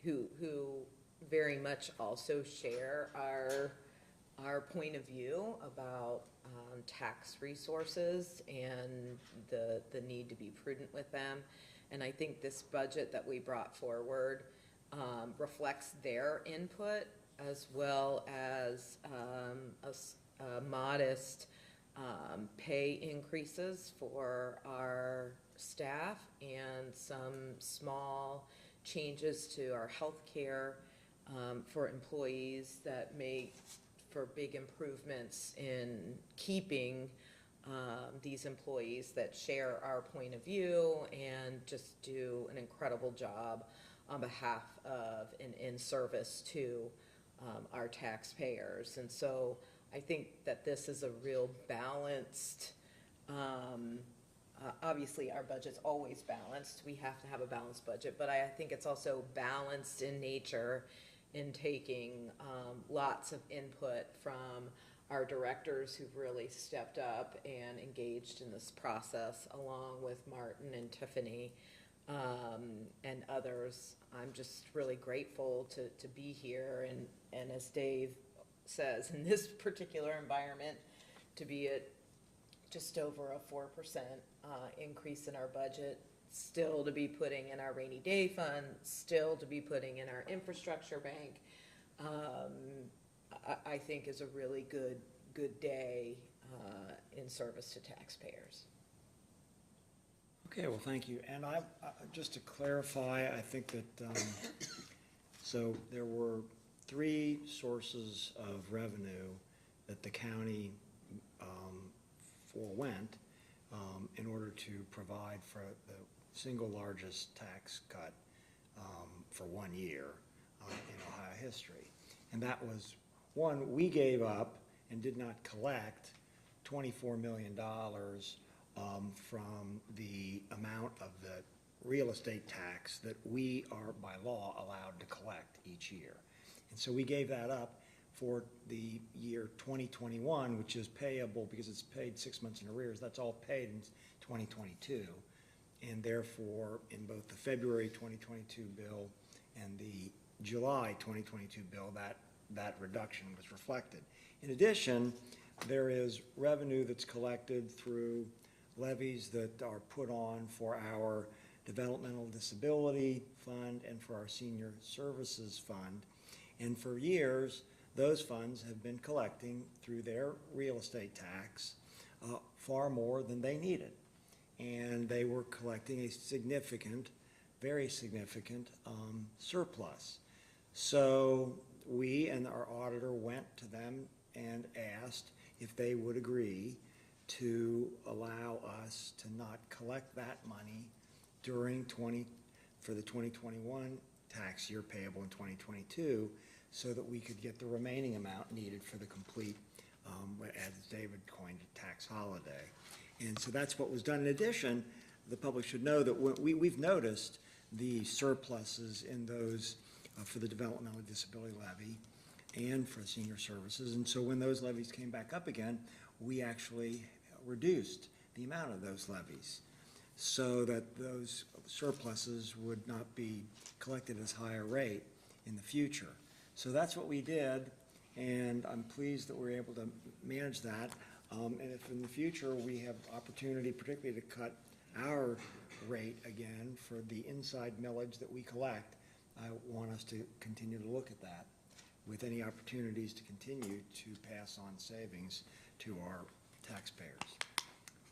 [SPEAKER 2] who very much also share our point of view about tax resources and the need to be prudent with them. And I think this budget that we brought forward reflects their input, as well as modest pay increases for our staff and some small changes to our health care for employees that make for big improvements in keeping these employees that share our point of view and just do an incredible job on behalf of and in service to our taxpayers. And so I think that this is a real balanced, obviously our budget's always balanced. We have to have a balanced budget, but I think it's also balanced in nature, in taking lots of input from our directors who've really stepped up and engaged in this process, along with Martin and Tiffany and others. I'm just really grateful to be here, and as Dave says, in this particular environment, to be at just over a 4% increase in our budget, still to be putting in our rainy day fund, still to be putting in our infrastructure bank, I think is a really good day in service to taxpayers.
[SPEAKER 1] Okay, well, thank you. And I just to clarify, I think that, so there were 3 sources of revenue that the county forewent in order to provide for the single largest tax cut for 1 year in Ohio history. And that was, one, we gave up and did not collect $24 million from the amount of the real estate tax that we are by law allowed to collect each year. And so we gave that up for the year 2021, which is payable because it's paid 6 months in arrears. That's all paid in 2022. And therefore, in both the February 2022 bill and the July 2022 bill, that reduction was reflected. In addition, there is revenue that's collected through levies that are put on for our developmental disability fund and for our senior services fund. And for years, those funds have been collecting through their real estate tax far more than they needed. And they were collecting a significant, very significant surplus. So we and our auditor went to them and asked if they would agree to allow us to not collect that money during for the 2021 tax year payable in 2022, so that we could get the remaining amount needed for the complete, as David coined it, tax holiday. And so that's what was done. In addition, the public should know that we've noticed the surpluses in those for the developmental disability levy and for senior services. And so when those levies came back up again, we actually reduced the amount of those levies so that those surpluses would not be collected as higher rate in the future. So that's what we did, and I'm pleased that we're able to manage that. And if in the future we have opportunity, particularly to cut our rate again for the inside millage that we collect, I want us to continue to look at that with any opportunities to continue to pass on savings to our taxpayers.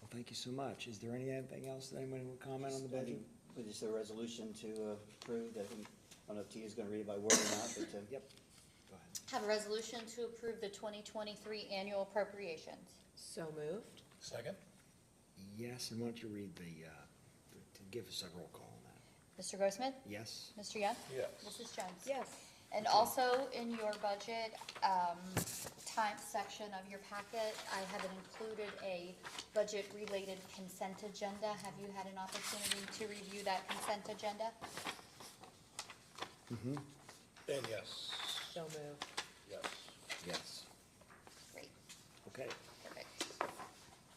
[SPEAKER 1] Well, thank you so much. Is there anything else that anyone would comment on the budget?
[SPEAKER 9] With just a resolution to approve, that I don't know if T is gonna read it by word or not, but,
[SPEAKER 1] Yep, go ahead.
[SPEAKER 4] Have a resolution to approve the 2023 annual appropriations.
[SPEAKER 2] So moved?
[SPEAKER 3] Second?
[SPEAKER 1] Yes, and why don't you read to give us a roll call on that?
[SPEAKER 4] Mr. Grossman?
[SPEAKER 1] Yes?
[SPEAKER 4] Mr. Young?
[SPEAKER 3] Yes.
[SPEAKER 4] Mrs. Jones?
[SPEAKER 2] Yes.
[SPEAKER 4] And also in your budget, time section of your packet, I have included a budget-related consent agenda. Have you had an opportunity to review that consent agenda?
[SPEAKER 1] Mm-hmm.
[SPEAKER 3] And yes.
[SPEAKER 2] So moved.
[SPEAKER 3] Yes.
[SPEAKER 1] Yes.
[SPEAKER 4] Great,
[SPEAKER 1] Okay.
[SPEAKER 4] perfect.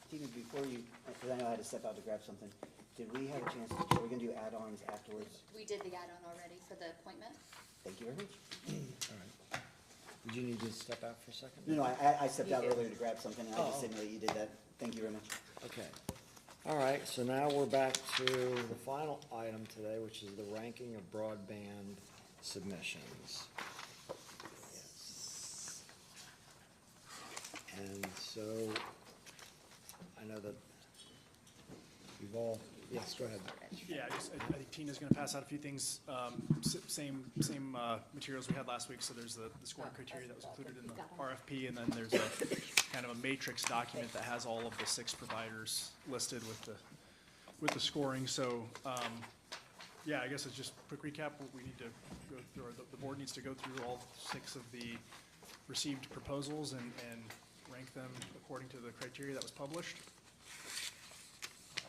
[SPEAKER 9] Stephen, before you, because I know I had to step out to grab something, did we have a chance, are we gonna do add-ons afterwards?
[SPEAKER 4] We did the add-on already for the appointment.
[SPEAKER 9] Thank you very much.
[SPEAKER 1] All right. Did you need to step out for a second?
[SPEAKER 9] No, I stepped out
[SPEAKER 2] You did.
[SPEAKER 9] earlier to grab something, and I just
[SPEAKER 1] Oh.
[SPEAKER 9] didn't know you did that. Thank you very much.
[SPEAKER 1] Okay. All right, so now we're back to the final item today, which is the ranking of broadband submissions. Yes. And so, I know that you've all, yes, go ahead.
[SPEAKER 5] Yeah, I think Tina's gonna pass out a few things, same materials we had last week, so there's the scoring criteria that was included in the RFP, and then there's a kind of a matrix document that has all of the 6 providers listed with the scoring, so, yeah, I guess it's just a quick recap, we need to go through, or the board needs to go through all 6 of the received proposals and rank them according to the criteria that was published.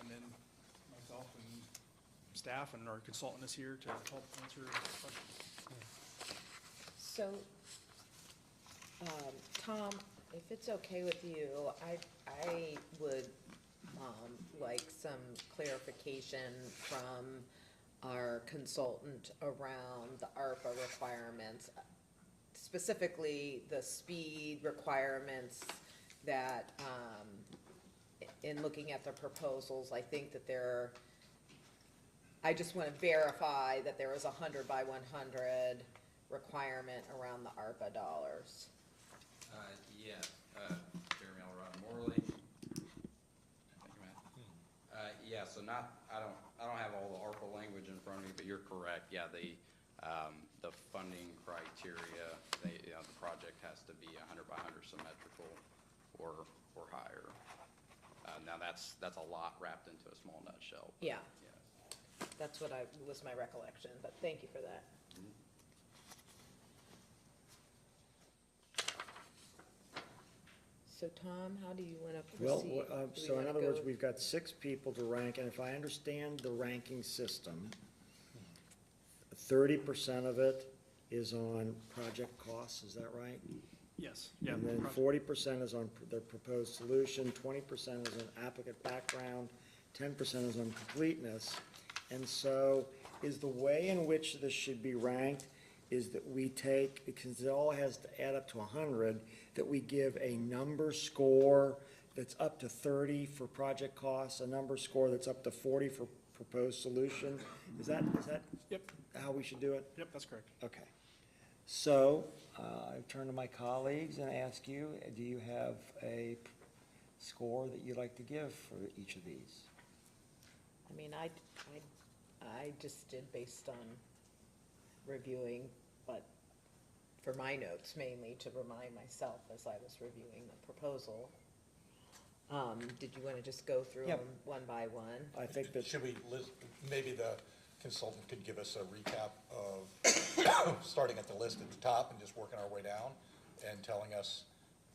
[SPEAKER 5] And then myself and staff and our consultant is here to help answer questions.
[SPEAKER 2] So, Tom, if it's okay with you, I would, like some clarification from our consultant around the ARPA requirements, specifically the speed requirements that, in looking at the proposals, I think that I just want to verify that there is a 100 by 100 requirement around the ARPA dollars.
[SPEAKER 10] Yes, Jeremy Alvarado Morley. Thank you, Matt. Yeah, so I don't have all the ARPA language in front of me, but you're correct. Yeah, the funding criteria, the project has to be 100 by 100 symmetrical or higher. Now that's a lot wrapped into a small nutshell. But
[SPEAKER 2] Yeah.
[SPEAKER 10] yes.
[SPEAKER 2] That's what was my recollection, but thank you for that. So Tom, how do you want to
[SPEAKER 1] Well,
[SPEAKER 2] proceed? Do we
[SPEAKER 1] so in
[SPEAKER 2] wanna
[SPEAKER 1] other words,
[SPEAKER 2] go-
[SPEAKER 1] we've got 6 people to rank, and if I understand the ranking system, 30% of it is on project costs, is that right?
[SPEAKER 5] Yes, yeah.
[SPEAKER 1] And then 40% is on their proposed solution, 20% is on applicant background, 10% is on completeness. And so is the way in which this should be ranked is that we take, because it all has to add up to 100, that we give a number score that's up to 30 for project costs, a number score that's up to 40 for proposed solution. Is that
[SPEAKER 5] Yep,
[SPEAKER 1] how we should do it?
[SPEAKER 5] yep, that's correct.
[SPEAKER 1] Okay. So, I turn to my colleagues and ask you, do you have a score that you'd like to give for each of these?
[SPEAKER 2] I mean, I just did based on reviewing, but for my notes mainly to remind myself as I was reviewing the proposal. Did you want to just go through
[SPEAKER 1] Yeah.
[SPEAKER 2] them one by one?
[SPEAKER 1] I think that,
[SPEAKER 3] Should we list, maybe the consultant could give us a recap of starting at the list at the top and just working our way down and telling us,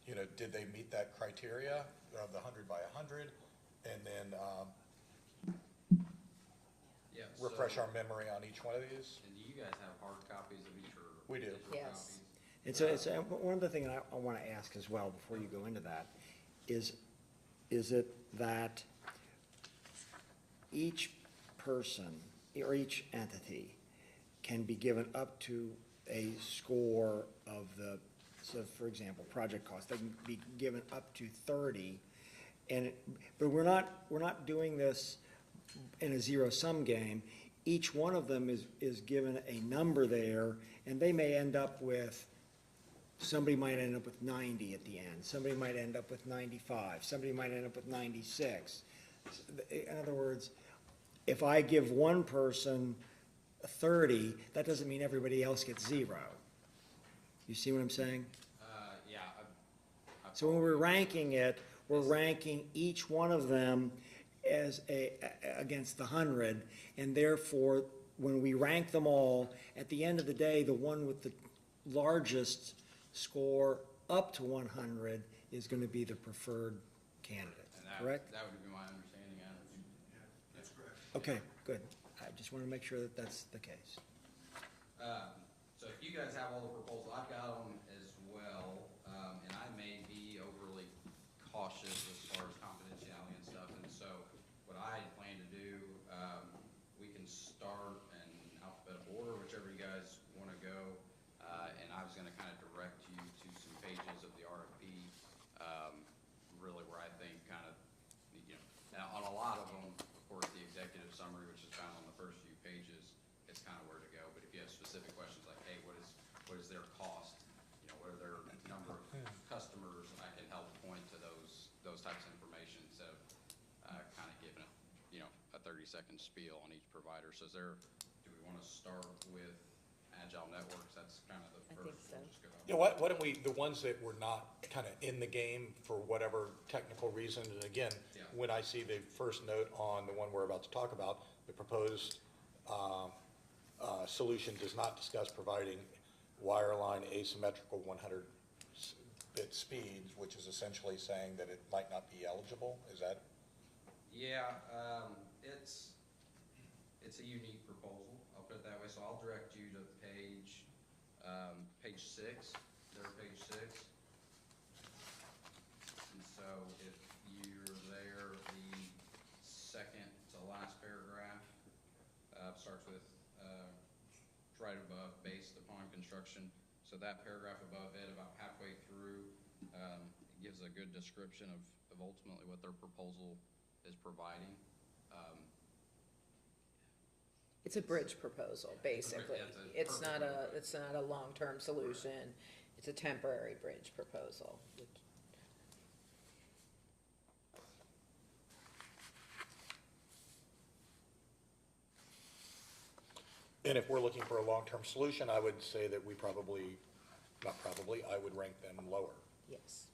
[SPEAKER 3] did they meet that criteria of the 100 by 100? And then, refresh
[SPEAKER 10] So-
[SPEAKER 3] our memory on each one of these?
[SPEAKER 10] And do you guys have hard copies of each or?
[SPEAKER 3] We do.
[SPEAKER 10] digital
[SPEAKER 2] Yes.
[SPEAKER 10] copies?
[SPEAKER 1] And so, it's, one other thing I want to ask as well, before you go into that, is it that each person, or each entity, can be given up to a score of the, so for example, project cost, they can be given up to 30, but we're not doing this in a zero-sum game. Each one of them is given a number there, and they may end up with, somebody might end up with 90 at the end, somebody might end up with 95, somebody might end up with 96. In other words, if I give one person a 30, that doesn't mean everybody else gets 0. You see what I'm saying?
[SPEAKER 10] Yeah.
[SPEAKER 1] So when we're ranking it, we're ranking each one of them as against the 100, and therefore, when we rank them all, at the end of the day, the one with the largest score up to 100 is going to be the preferred candidate,
[SPEAKER 10] And that,
[SPEAKER 1] correct?
[SPEAKER 10] that would be my understanding, Adam.
[SPEAKER 5] That's correct.
[SPEAKER 1] Okay, good. I just want to make sure that that's the case.
[SPEAKER 10] So if you guys have all the proposals, I've got them as well, and I may be overly cautious as far as confidentiality and stuff, and so what I plan to do, we can start in alphabetical order, whichever you guys want to go, and I was gonna kind of direct you to some pages of the RFP, really where I think kind of, you know, now on a lot of them, of course, the executive summary, which is found on the first few pages, it's kind of where to go, but if you have specific questions like, hey, what is their cost, you know, what are their number of customers, I can help point to those types of information instead of, kind of giving a, you know, a 30-second spiel on each provider. So do we want to start with Agile Networks? That's kind of the
[SPEAKER 2] I
[SPEAKER 10] first.
[SPEAKER 2] think so.
[SPEAKER 10] We'll just go out.
[SPEAKER 3] Yeah, why don't we, the ones that were not kind of in the game for whatever technical reason, and again,
[SPEAKER 10] Yeah.
[SPEAKER 3] when I see the first note on the one we're about to talk about, the proposed solution does not discuss providing wireline asymmetrical 100-bit speeds, which is essentially saying that it might not be eligible, is that?
[SPEAKER 10] Yeah, it's a unique proposal, I'll put it that way, so I'll direct you to page 6, their page 6. And so if you're there, the second to last paragraph, starts with, right above, based upon construction. So that paragraph above it, about halfway through, gives a good description of ultimately what their proposal is providing.
[SPEAKER 2] It's a bridge proposal, basically.
[SPEAKER 10] Yeah, it's a perfect
[SPEAKER 2] It's not a long-term solution. It's a temporary bridge proposal.
[SPEAKER 3] And if we're looking for a long-term solution, I would say that we probably, not probably, I would rank them lower.
[SPEAKER 2] Yes.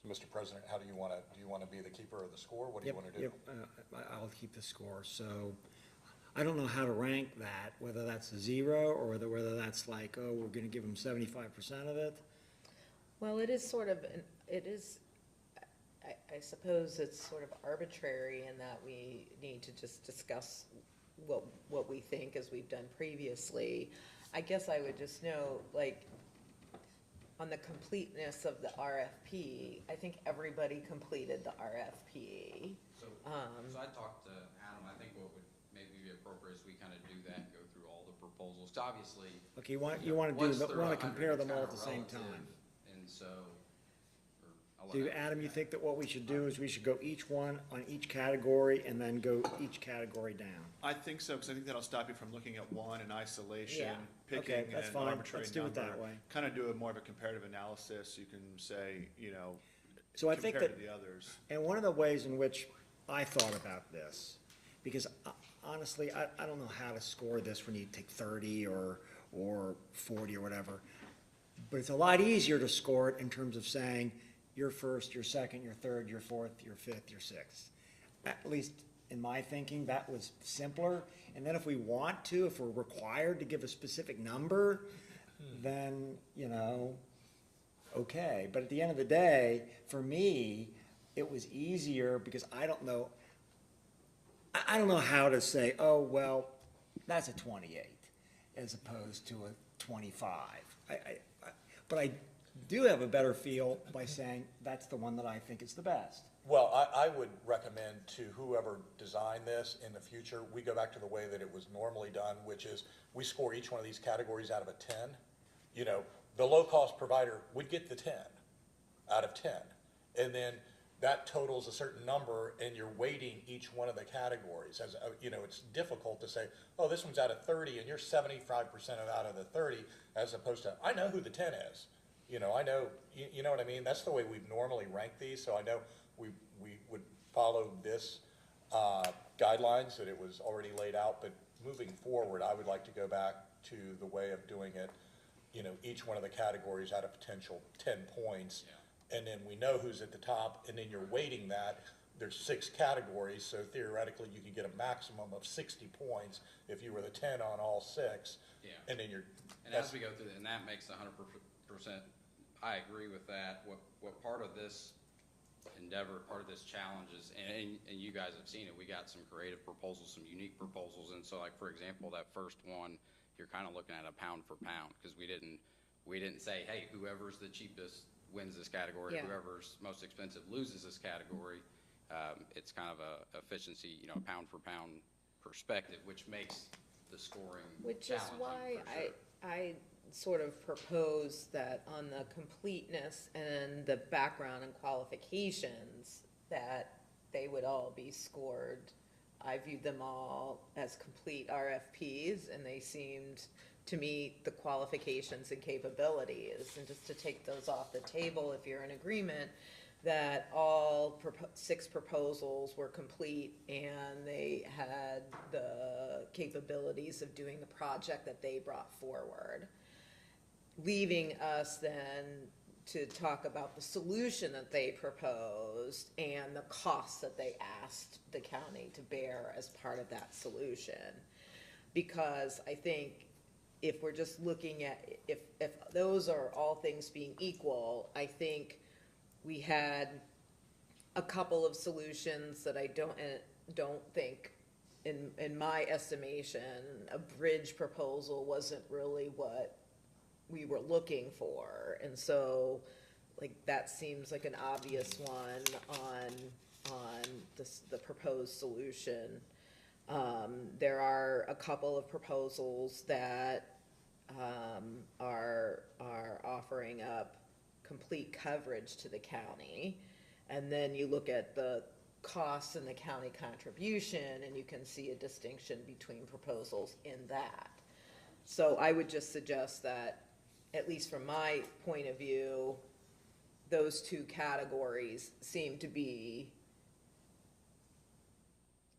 [SPEAKER 3] So, Mr. President, how do you want to be the keeper of the score? What do you want to do?
[SPEAKER 1] Yep, I'll keep the score. So I don't know how to rank that, whether that's a 0 or whether that's like, oh, we're going to give them 75% of it.
[SPEAKER 2] Well, it is sort of, I suppose it's sort of arbitrary in that we need to just discuss what we think as we've done previously. I guess I would just know, like, on the completeness of the RFP, I think everybody completed the RFP.
[SPEAKER 10] So I talked to Adam, I think what would maybe be appropriate is we kind of do that and go through all the proposals. So obviously.
[SPEAKER 1] Okay, you want to compare them all at the same time.
[SPEAKER 10] And so, I'll let
[SPEAKER 1] Do, Adam, you think that what we should do is we should go each one on each category and then go each category down?
[SPEAKER 11] I think so, because I think that'll stop you from looking at one in isolation,
[SPEAKER 2] Yeah.
[SPEAKER 11] picking
[SPEAKER 1] Okay,
[SPEAKER 11] an
[SPEAKER 1] that's fine.
[SPEAKER 11] arbitrary
[SPEAKER 1] Let's do it that
[SPEAKER 11] number.
[SPEAKER 1] way.
[SPEAKER 11] Kind of do a more of a comparative analysis. You can say, you know,
[SPEAKER 1] So I think
[SPEAKER 11] compared
[SPEAKER 1] that,
[SPEAKER 11] to the others.
[SPEAKER 1] and one of the ways in which I thought about this, because honestly, I don't know how to score this when you take 30 or 40 or whatever, but it's a lot easier to score it in terms of saying you're first, you're second, you're third, you're fourth, you're fifth, you're sixth. At least in my thinking, that was simpler. And then if we want to, if we're required to give a specific number, then, you know, okay. But at the end of the day, for me, it was easier because I don't know, I don't know how to say, oh, well, that's a 28 as opposed to a 25. But I do have a better feel by saying that's the one that I think is the best.
[SPEAKER 3] Well, I would recommend to whoever designed this in the future, we go back to the way that it was normally done, which is we score each one of these categories out of a 10. You know, the low-cost provider would get the 10 out of 10. And then that totals a certain number, and you're weighting each one of the categories. As you know, it's difficult to say, oh, this one's out of 30, and you're 75% out of the 30, as opposed to, I know who the 10 is. You know, I know, you know what I mean? That's the way we've normally ranked these, so I know we would follow this guidelines, that it was already laid out, but moving forward, I would like to go back to the way of doing it, you know, each one of the categories out of potential 10 points. And then we know who's at the top, and then you're weighting that. There's 6 categories, so theoretically you can get a maximum of 60 points if you were the 10 on all 6.
[SPEAKER 10] Yeah.
[SPEAKER 3] And then you're.
[SPEAKER 10] And as we go through, and that makes 100%, I agree with that. What part of this endeavor, part of this challenge is, and you guys have seen it, we got some creative proposals, some unique proposals. And so, like, for example, that first one, you're kind of looking at a pound for pound, because we didn't say, hey, whoever's the cheapest wins this category,
[SPEAKER 2] Yeah.
[SPEAKER 10] whoever's most expensive loses this category. It's kind of a efficiency, you know, pound for pound perspective, which makes the scoring
[SPEAKER 2] Which is
[SPEAKER 10] challenging
[SPEAKER 2] why
[SPEAKER 10] for sure.
[SPEAKER 2] I sort of propose that on the completeness and the background and qualifications, that they would all be scored. I viewed them all as complete RFPs, and they seemed to meet the qualifications and capabilities. And just to take those off the table, if you're in agreement, that all 6 proposals were complete and they had the capabilities of doing the project that they brought forward. Leaving us then to talk about the solution that they proposed and the costs that they asked the county to bear as part of that solution. Because I think if we're just looking at, if those are all things being equal, I think we had a couple of solutions that I don't think, in my estimation, a bridge proposal wasn't really what we were looking for. And so, like, that seems like an obvious one on the proposed solution. There are a couple of proposals that are offering up complete coverage to the county. And then you look at the costs and the county contribution, and you can see a distinction between proposals in that. So I would just suggest that, at least from my point of view, those 2 categories seem to be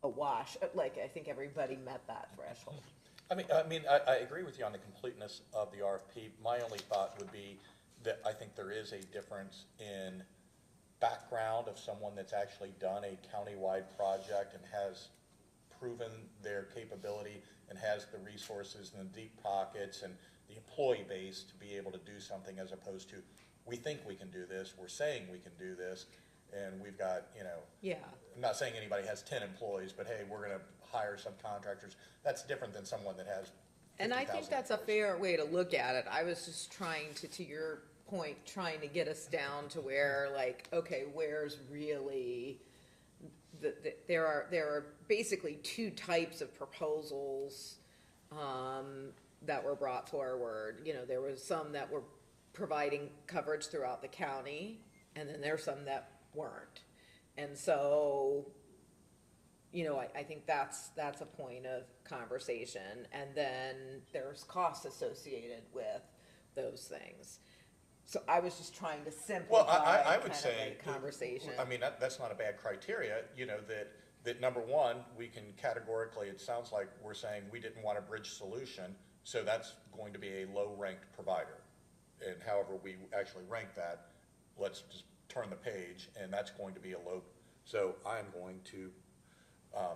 [SPEAKER 2] a wash. Like, I think everybody met that threshold.
[SPEAKER 3] I agree with you on the completeness of the RFP. My only thought would be that I think there is a difference in background of someone that's actually done a countywide project and has proven their capability and has the resources and the deep pockets and the employee base to be able to do something, as opposed to, we think we can do this, we're saying we can do this, and we've got, you know.
[SPEAKER 2] Yeah.
[SPEAKER 3] I'm not saying anybody has 10 employees, but hey, we're gonna hire subcontractors. That's different than someone that has 50,000
[SPEAKER 2] And I think that's a
[SPEAKER 3] employees.
[SPEAKER 2] fair way to look at it. I was just trying to your point, trying to get us down to where, like, okay, where's really, there are basically 2 types of proposals that were brought forward. You know, there was some that were providing coverage throughout the county, and then there are some that weren't. And so, you know, I think that's a point of conversation. And then there's costs associated with those things. So I was just trying to
[SPEAKER 3] Well,
[SPEAKER 2] simplify
[SPEAKER 3] I
[SPEAKER 2] kind
[SPEAKER 3] would
[SPEAKER 2] of
[SPEAKER 3] say,
[SPEAKER 2] the conversation.
[SPEAKER 3] I mean, that's not a bad criteria, you know, that number one, we can categorically, it sounds like we're saying we didn't want a bridge solution, so that's going to be a low-ranked provider. And however we actually rank that, let's just turn the page, and that's going to be a low. So I'm going to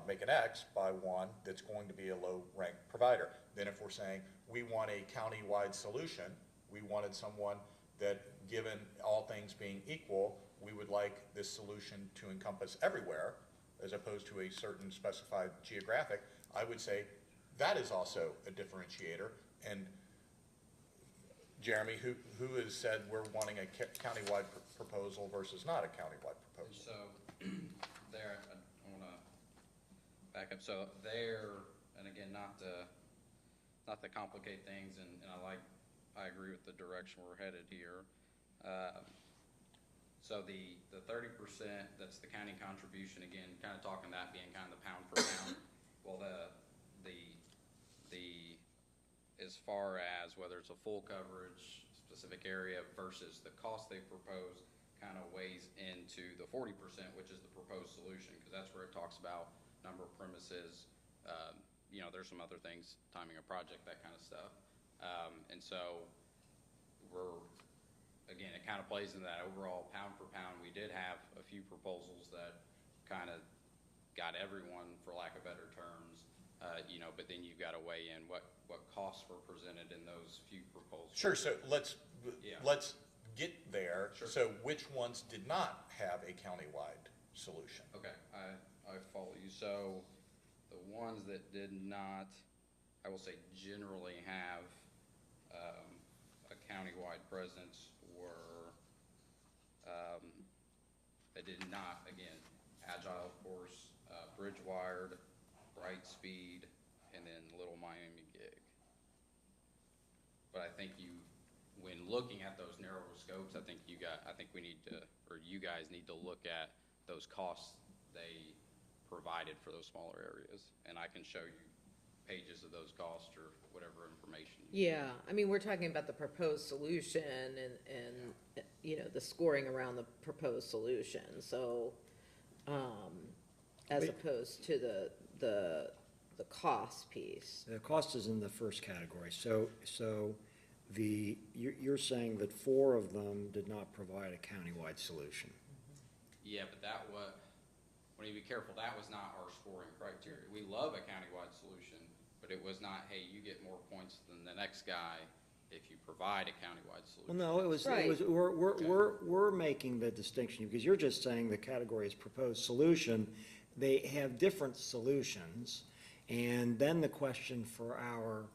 [SPEAKER 3] make an X by one that's going to be a low-ranked provider. Then if we're saying we want a county-wide solution, we wanted someone that, given all things being equal, we would like this solution to encompass everywhere, as opposed to a certain specified geographic, I would say that is also a differentiator. And Jeremy, who has said we're wanting a countywide proposal versus not a countywide proposal?
[SPEAKER 10] So, there, I wanna back up, so there, and again, not to complicate things, and I agree with the direction we're headed here. So the 30%, that's the county contribution, again, kind of talking that being kind of the pound per pound. Well, as far as whether it's a full coverage, specific area versus the cost they propose, kind of weighs into the 40%, which is the proposed solution, because that's where it talks about number of premises, there's some other things, timing a project, that kind of stuff. And so again, it kind of plays into that overall pound per pound. We did have a few proposals that kind of got everyone, for lack of better terms, but then you've got to weigh in what costs were presented in those few proposals.
[SPEAKER 3] Sure, so let's get there.
[SPEAKER 10] Sure.
[SPEAKER 3] So which ones did not have a countywide solution?
[SPEAKER 10] Okay, I follow you. So the ones that did not, I will say generally have a countywide presence were, they did not, again, Agile, of course, Bridgewired, Brightspeed, and then Little Miami Gig. But I think when looking at those narrower scopes, I think we need to, or you guys need to look at those costs they provided for those smaller areas. And I can show you pages of those costs or whatever information.
[SPEAKER 2] Yeah, I mean, we're talking about the proposed solution and the scoring around the proposed solution, so, as opposed to the cost piece.
[SPEAKER 1] The cost is in the first category, so you're saying that 4 of them did not provide a countywide solution.
[SPEAKER 10] Yeah, but we need to be careful, that was not our scoring criteria. We love a countywide solution, but it was not, hey, you get more points than the next guy if you provide a countywide solution.
[SPEAKER 1] Well, no, it was,
[SPEAKER 2] Right.
[SPEAKER 1] we're making the distinction, because you're just saying the category is proposed solution. They have different solutions, and then the question for our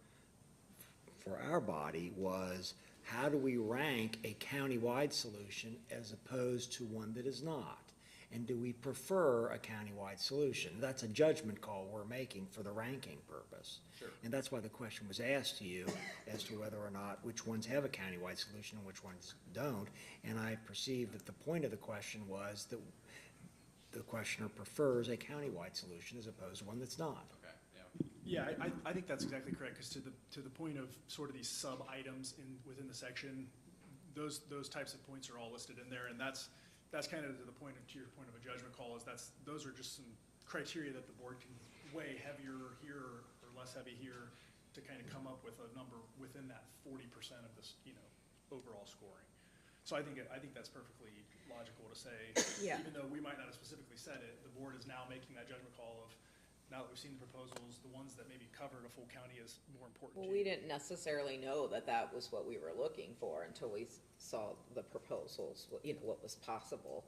[SPEAKER 1] body was, how do we rank a countywide solution as opposed to one that is not? And do we prefer a countywide solution? That's a judgment call we're making for the ranking purpose.
[SPEAKER 10] Sure.
[SPEAKER 1] And that's why the question was asked to you as to whether or not, which ones have a countywide solution and which ones don't. And I perceive that the point of the question was that the questioner prefers a countywide solution as opposed to one that's not.
[SPEAKER 10] Okay, yeah.
[SPEAKER 5] Yeah, I think that's exactly correct, because to the point of sort of these sub-items within the section, those types of points are all listed in there, and that's kind of to your point of a judgment call, those are just some criteria that the board can weigh heavier here or less heavy here to kind of come up with a number within that 40% of this, overall scoring. So I think that's perfectly logical to say,
[SPEAKER 2] Yeah.
[SPEAKER 5] even though we might not have specifically said it, the board is now making that judgment call of, now that we've seen the proposals, the ones that maybe covered a full county is more important
[SPEAKER 2] Well,
[SPEAKER 5] to
[SPEAKER 2] we
[SPEAKER 5] you.
[SPEAKER 2] didn't necessarily know that was what we were looking for until we saw the proposals, what was possible.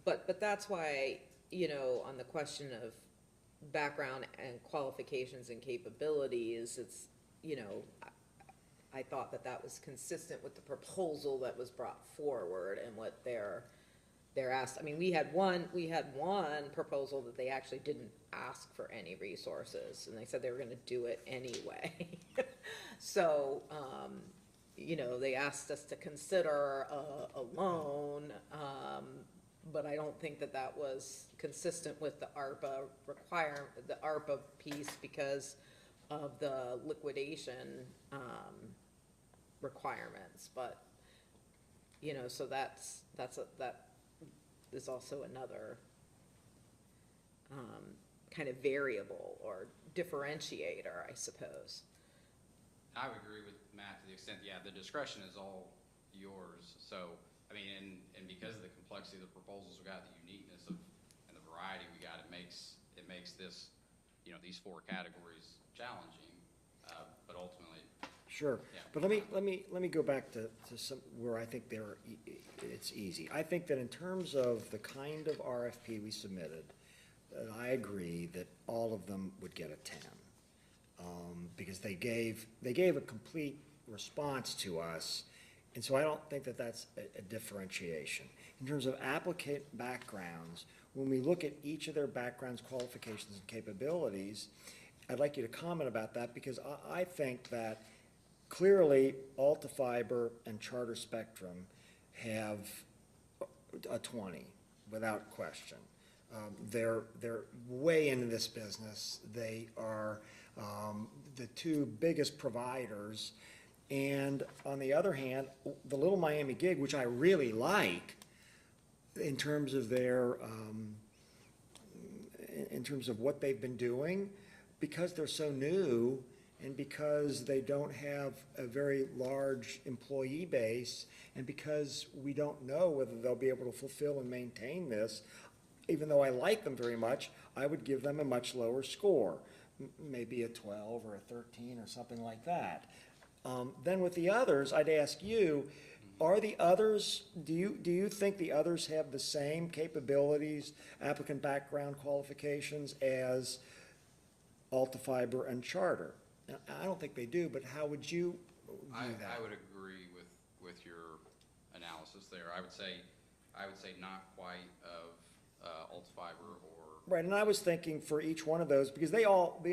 [SPEAKER 2] But that's why, on the question of background and qualifications and capabilities, it's, I thought that was consistent with the proposal that was brought forward and what they're asked. I mean, we had one proposal that they actually didn't ask for any resources, and they said they were gonna do it anyway. So, they asked us to consider a loan, but I don't think that was consistent with the ARPA piece because of the liquidation, requirements, but, so that is also another, kind of variable or differentiator, I suppose.
[SPEAKER 10] I would agree with Matt to the extent, the discretion is all yours. So, I mean, and because of the complexity of the proposals we got, the uniqueness and the variety we got, it makes this, these 4 categories challenging, but ultimately.
[SPEAKER 1] Sure,
[SPEAKER 10] Yeah.
[SPEAKER 1] but let me go back to some, where I think it's easy. I think that in terms of the kind of RFP we submitted, and I agree that all of them would get a 10. Because they gave a complete response to us, and so I don't think that that's a differentiation. In terms of applicant backgrounds, when we look at each of their backgrounds, qualifications, and capabilities, I'd like you to comment about that, because I think that clearly Alta Fiber and Charter Spectrum have a 20, without question. They're way into this business. They are the two biggest providers. And on the other hand, the Little Miami gig, which I really like in terms of their, in terms of what they've been doing, because they're so new and because they don't have a very large employee base, and because we don't know whether they'll be able to fulfill and maintain this, even though I like them very much, I would give them a much lower score, maybe a 12 or a 13 or something like that. Then with the others, I'd ask you, are the others, do you think the others have the same capabilities, applicant background qualifications as Alta Fiber and Charter? Now, I don't think they do, but how would you view that?
[SPEAKER 10] I would agree with your analysis there. I would say not quite of Alta Fiber or.
[SPEAKER 1] Right, and I was thinking for each one of those, because the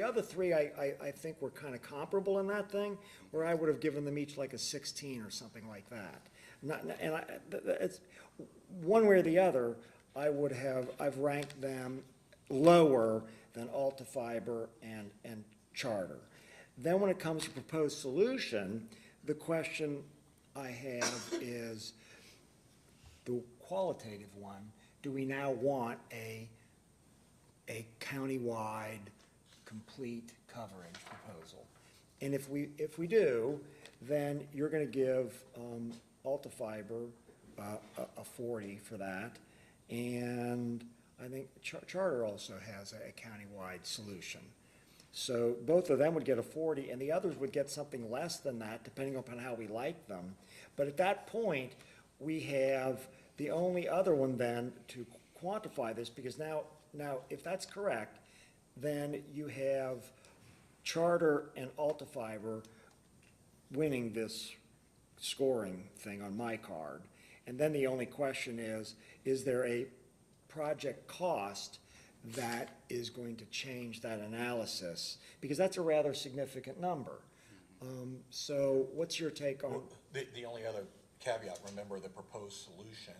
[SPEAKER 1] other three, I think were kind of comparable in that thing, where I would have given them each like a 16 or something like that. It's, one way or the other, I've ranked them lower than Alta Fiber and Charter. Then when it comes to proposed solution, the question I have is the qualitative one. Do we now want a countywide complete coverage proposal? And if we do, then you're gonna give Alta Fiber a 40 for that. And I think Charter also has a countywide solution. So both of them would get a 40, and the others would get something less than that, depending upon how we like them. But at that point, we have the only other one then to quantify this, because now if that's correct, then you have Charter and Alta Fiber winning this scoring thing on my card. And then the only question is there a project cost that is going to change that analysis? Because that's a rather significant number. So what's your take on?
[SPEAKER 3] The only other caveat, remember the proposed solution,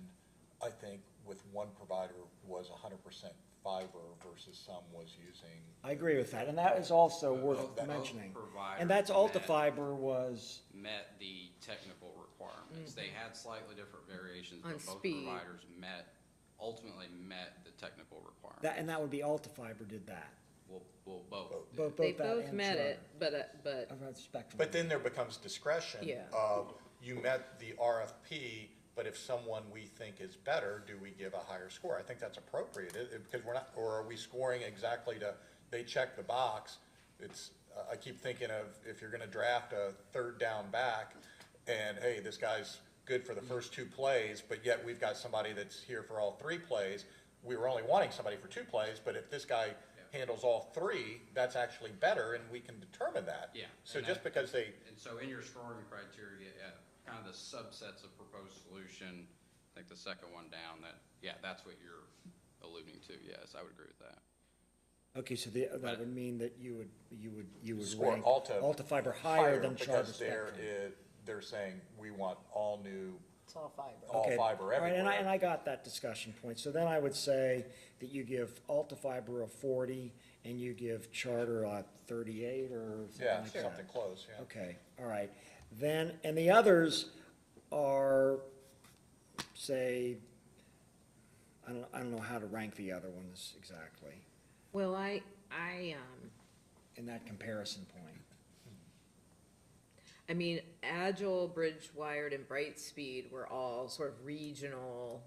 [SPEAKER 3] I think with one provider was 100% fiber versus some was using.
[SPEAKER 1] I agree with that, and that is also worth
[SPEAKER 10] Both
[SPEAKER 1] mentioning.
[SPEAKER 10] providers
[SPEAKER 1] And that's Alta
[SPEAKER 10] met-
[SPEAKER 1] Fiber was,
[SPEAKER 10] Met the technical requirements. They had slightly different variations,
[SPEAKER 2] On
[SPEAKER 10] but both
[SPEAKER 2] speed.
[SPEAKER 10] providers ultimately met the technical requirements.
[SPEAKER 1] and that would be Alta Fiber did that.
[SPEAKER 10] Well, both did.
[SPEAKER 1] Both
[SPEAKER 2] They
[SPEAKER 1] that
[SPEAKER 2] both
[SPEAKER 1] and
[SPEAKER 2] met
[SPEAKER 1] Charter.
[SPEAKER 2] it, but,
[SPEAKER 1] About Spectrum.
[SPEAKER 3] But then there becomes discretion
[SPEAKER 2] Yeah.
[SPEAKER 3] of, you met the RFP, but if someone we think is better, do we give a higher score? I think that's appropriate, because we're not, or are we scoring exactly to, they check the box? It's, I keep thinking of, if you're gonna draft a third down back, and hey, this guy's good for the first 2 plays, but yet we've got somebody that's here for all 3 plays. We were only wanting somebody for 2 plays, but if this guy handles all 3, that's actually better, and we can determine that.
[SPEAKER 10] Yeah.
[SPEAKER 3] So
[SPEAKER 10] And
[SPEAKER 3] just
[SPEAKER 10] that-
[SPEAKER 3] because they,
[SPEAKER 10] And so in your scoring criteria, kind of the subsets of proposed solution, I think the second one down, that's what you're alluding to. Yes, I would agree with that.
[SPEAKER 1] Okay, so that would mean that you would
[SPEAKER 3] score
[SPEAKER 1] rank
[SPEAKER 3] Alta
[SPEAKER 1] Fiber higher than Charter
[SPEAKER 3] because they're,
[SPEAKER 1] Spectrum.
[SPEAKER 3] they're saying, we want all new,
[SPEAKER 2] it's all fiber.
[SPEAKER 3] all
[SPEAKER 1] Okay,
[SPEAKER 3] fiber
[SPEAKER 1] all right,
[SPEAKER 3] everywhere.
[SPEAKER 1] and I got that discussion point. So then I would say that you give Alta Fiber a 40 and you give Charter a 38 or something
[SPEAKER 3] Yeah,
[SPEAKER 1] like that.
[SPEAKER 3] something close, yeah.
[SPEAKER 1] Okay, all right. Then, and the others are, say, I don't know how to rank the other ones exactly
[SPEAKER 2] Well, I
[SPEAKER 1] in that comparison point.
[SPEAKER 2] I mean, Agile, Bridge Wired, and Brightspeed were all sort of regional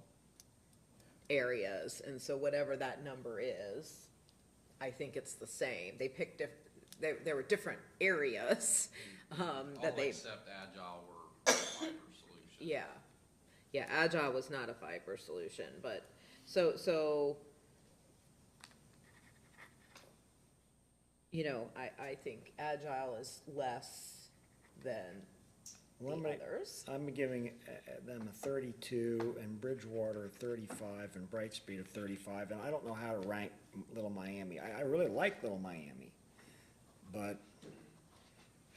[SPEAKER 2] areas, and so whatever that number is, I think it's the same. They picked there were different areas, that
[SPEAKER 10] All
[SPEAKER 2] they,
[SPEAKER 10] except Agile were fiber solutions.
[SPEAKER 2] yeah, Agile was not a fiber solution, but, so, you know, I think Agile is less than
[SPEAKER 1] Well,
[SPEAKER 2] the others.
[SPEAKER 1] I'm giving them a 32 and Bridgewater a 35 and Brightspeed a 35, and I don't know how to rank Little Miami. I really like Little Miami, but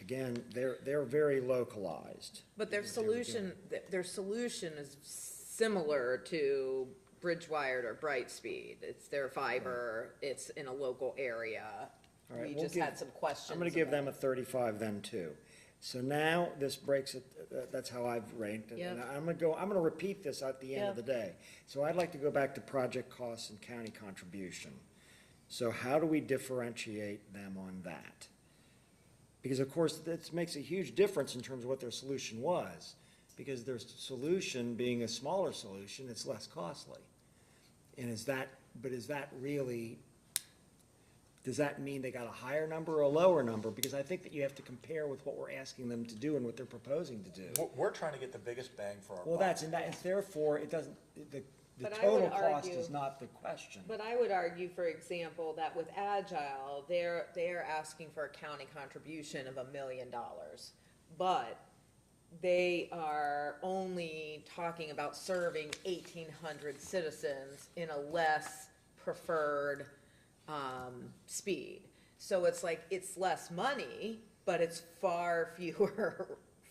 [SPEAKER 1] again, they're very localized.
[SPEAKER 2] But their
[SPEAKER 1] in what they were doing.
[SPEAKER 2] solution, their solution is similar to Bridgewired or Brightspeed. It's their fiber, it's in a local area.
[SPEAKER 1] All right,
[SPEAKER 2] We
[SPEAKER 1] we'll
[SPEAKER 2] just
[SPEAKER 1] give-
[SPEAKER 2] had some questions.
[SPEAKER 1] I'm gonna give
[SPEAKER 2] about-
[SPEAKER 1] them a 35 then too. So now this breaks it, that's how I've ranked it. And
[SPEAKER 2] Yep.
[SPEAKER 1] I'm gonna repeat this at the end of the
[SPEAKER 2] Yep.
[SPEAKER 1] day. So I'd like to go back to project costs and county contribution. So how do we differentiate them on that? Because of course, that makes a huge difference in terms of what their solution was. Because their solution being a smaller solution, it's less costly. And is that really, does that mean they got a higher number or a lower number? Because I think that you have to compare with what we're asking them to do and what they're proposing to do.
[SPEAKER 3] We're trying to get the biggest bang for our buck.
[SPEAKER 1] Well, it's therefore, it doesn't, the
[SPEAKER 2] But I
[SPEAKER 1] total
[SPEAKER 2] would
[SPEAKER 1] cost
[SPEAKER 2] argue-
[SPEAKER 1] is not the question.
[SPEAKER 2] But I would argue, for example, that with Agile, they're asking for a county contribution of $1 million. But they are only talking about serving 1,800 citizens in a less preferred, speed. So it's like, it's less money, but it's far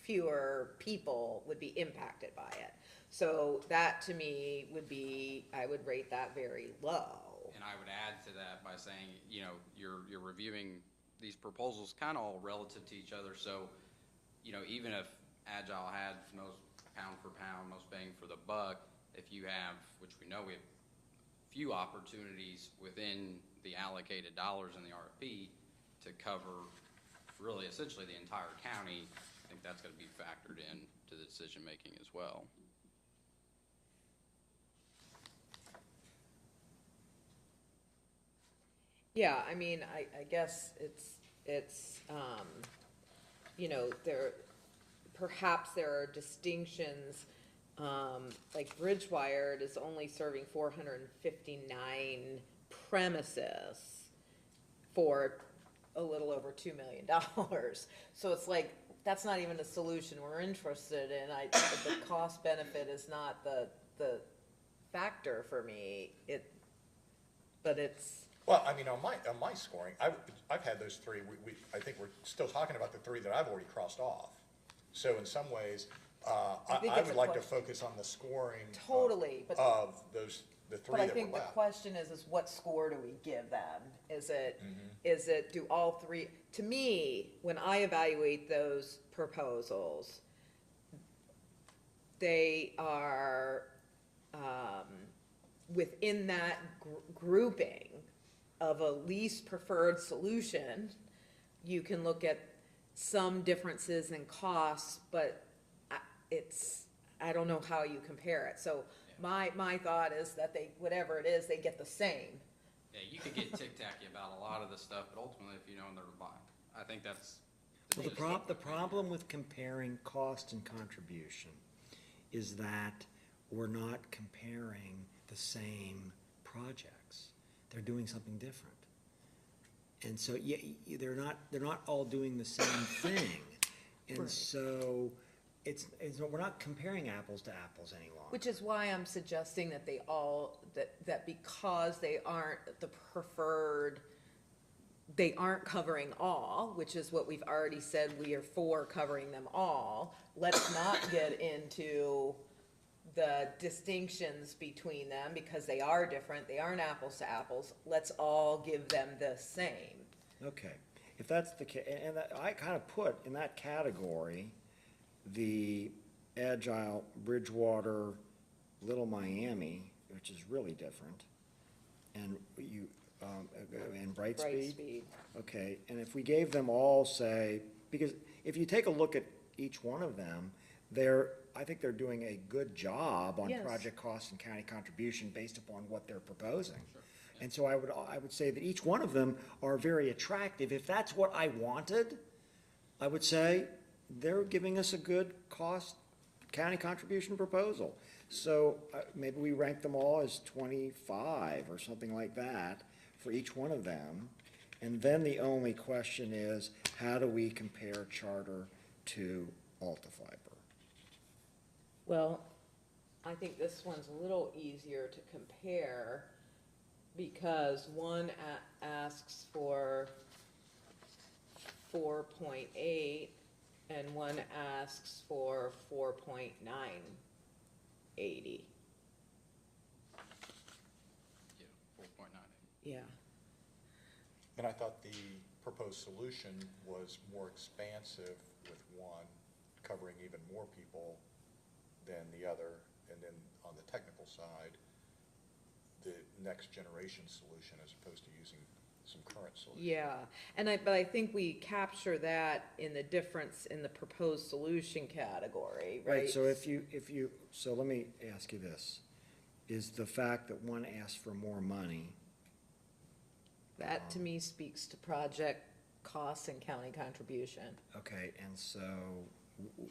[SPEAKER 2] fewer people would be impacted by it. So that to me would be, I would rate that very low.
[SPEAKER 10] And I would add to that by saying, you know, you're reviewing these proposals kind of all relative to each other. So, you know, even if Agile had most pound for pound, most bang for the buck, if you have, which we know we have few opportunities within the allocated dollars in the RFP to cover really essentially the entire county, I think that's going to be factored in to the decision-making as well.
[SPEAKER 2] Yeah, I mean, I guess it's, you know, perhaps there are distinctions, like Bridgewired is only serving 459 premises for a little over $2 million. So it's like, that's not even a solution we're interested in. The cost benefit is not the factor for me. But it's,
[SPEAKER 3] Well, I mean, on my scoring, I've had those three, I think we're still talking about the three that I've already crossed off. So in some ways,
[SPEAKER 2] think
[SPEAKER 3] I
[SPEAKER 2] it's
[SPEAKER 3] would
[SPEAKER 2] a
[SPEAKER 3] like to
[SPEAKER 2] question.
[SPEAKER 3] focus on the scoring.
[SPEAKER 2] Totally, but-
[SPEAKER 3] Of those, the three
[SPEAKER 2] but I
[SPEAKER 3] that
[SPEAKER 2] think
[SPEAKER 3] were
[SPEAKER 2] the
[SPEAKER 3] left.
[SPEAKER 2] question is what score do we give them? Is it,
[SPEAKER 3] Mm-hmm.
[SPEAKER 2] do all three, to me, when I evaluate those proposals, they are, within that grouping of a least preferred solution. You can look at some differences in costs, but I don't know how you compare it. So my thought is that whatever it is, they get the same.
[SPEAKER 10] Yeah, you could get tic-tacky about a lot of this stuff, but ultimately, if you know, they're buying. I think that's.
[SPEAKER 1] Well, the problem with comparing cost and contribution is that we're not comparing the same projects. They're doing something different. And so, yeah, they're not all doing the same thing. And
[SPEAKER 2] Right.
[SPEAKER 1] so, we're not comparing apples to apples any longer.
[SPEAKER 2] Which is why I'm suggesting that that because they aren't the preferred, they aren't covering all, which is what we've already said, we are for covering them all. Let's not get into the distinctions between them because they are different, they aren't apples to apples. Let's all give them the same.
[SPEAKER 1] Okay, if that's the case, and I kind of put in that category the Agile, Bridgewater, Little Miami, which is really different, and and Brightspeed.
[SPEAKER 2] Brightspeed.
[SPEAKER 1] Okay, and if we gave them all, say, because if you take a look at each one of them, I think they're doing a good job on
[SPEAKER 2] Yes.
[SPEAKER 1] project costs and county contribution based upon what they're proposing. And so I would say that each one of them are very attractive. If that's what I wanted, I would say they're giving us a good cost county contribution proposal. So maybe we rank them all as 25 or something like that for each one of them. And then the only question is, how do we compare Charter to Altafiber?
[SPEAKER 2] Well, I think this one's a little easier to compare because one asks for 4.8 and one asks for 4.980.
[SPEAKER 10] Yeah, 4.98.
[SPEAKER 2] Yeah.
[SPEAKER 3] And I thought the proposed solution was more expansive with one, covering even more people than the other. And then on the technical side, the next generation solution as opposed to using some current solutions.
[SPEAKER 2] Yeah, but I think we capture that in the difference in the proposed solution category, right?
[SPEAKER 1] Right, so so let me ask you this. Is the fact that one asks for more money,
[SPEAKER 2] That to me speaks to project costs and county contribution.
[SPEAKER 1] okay, and so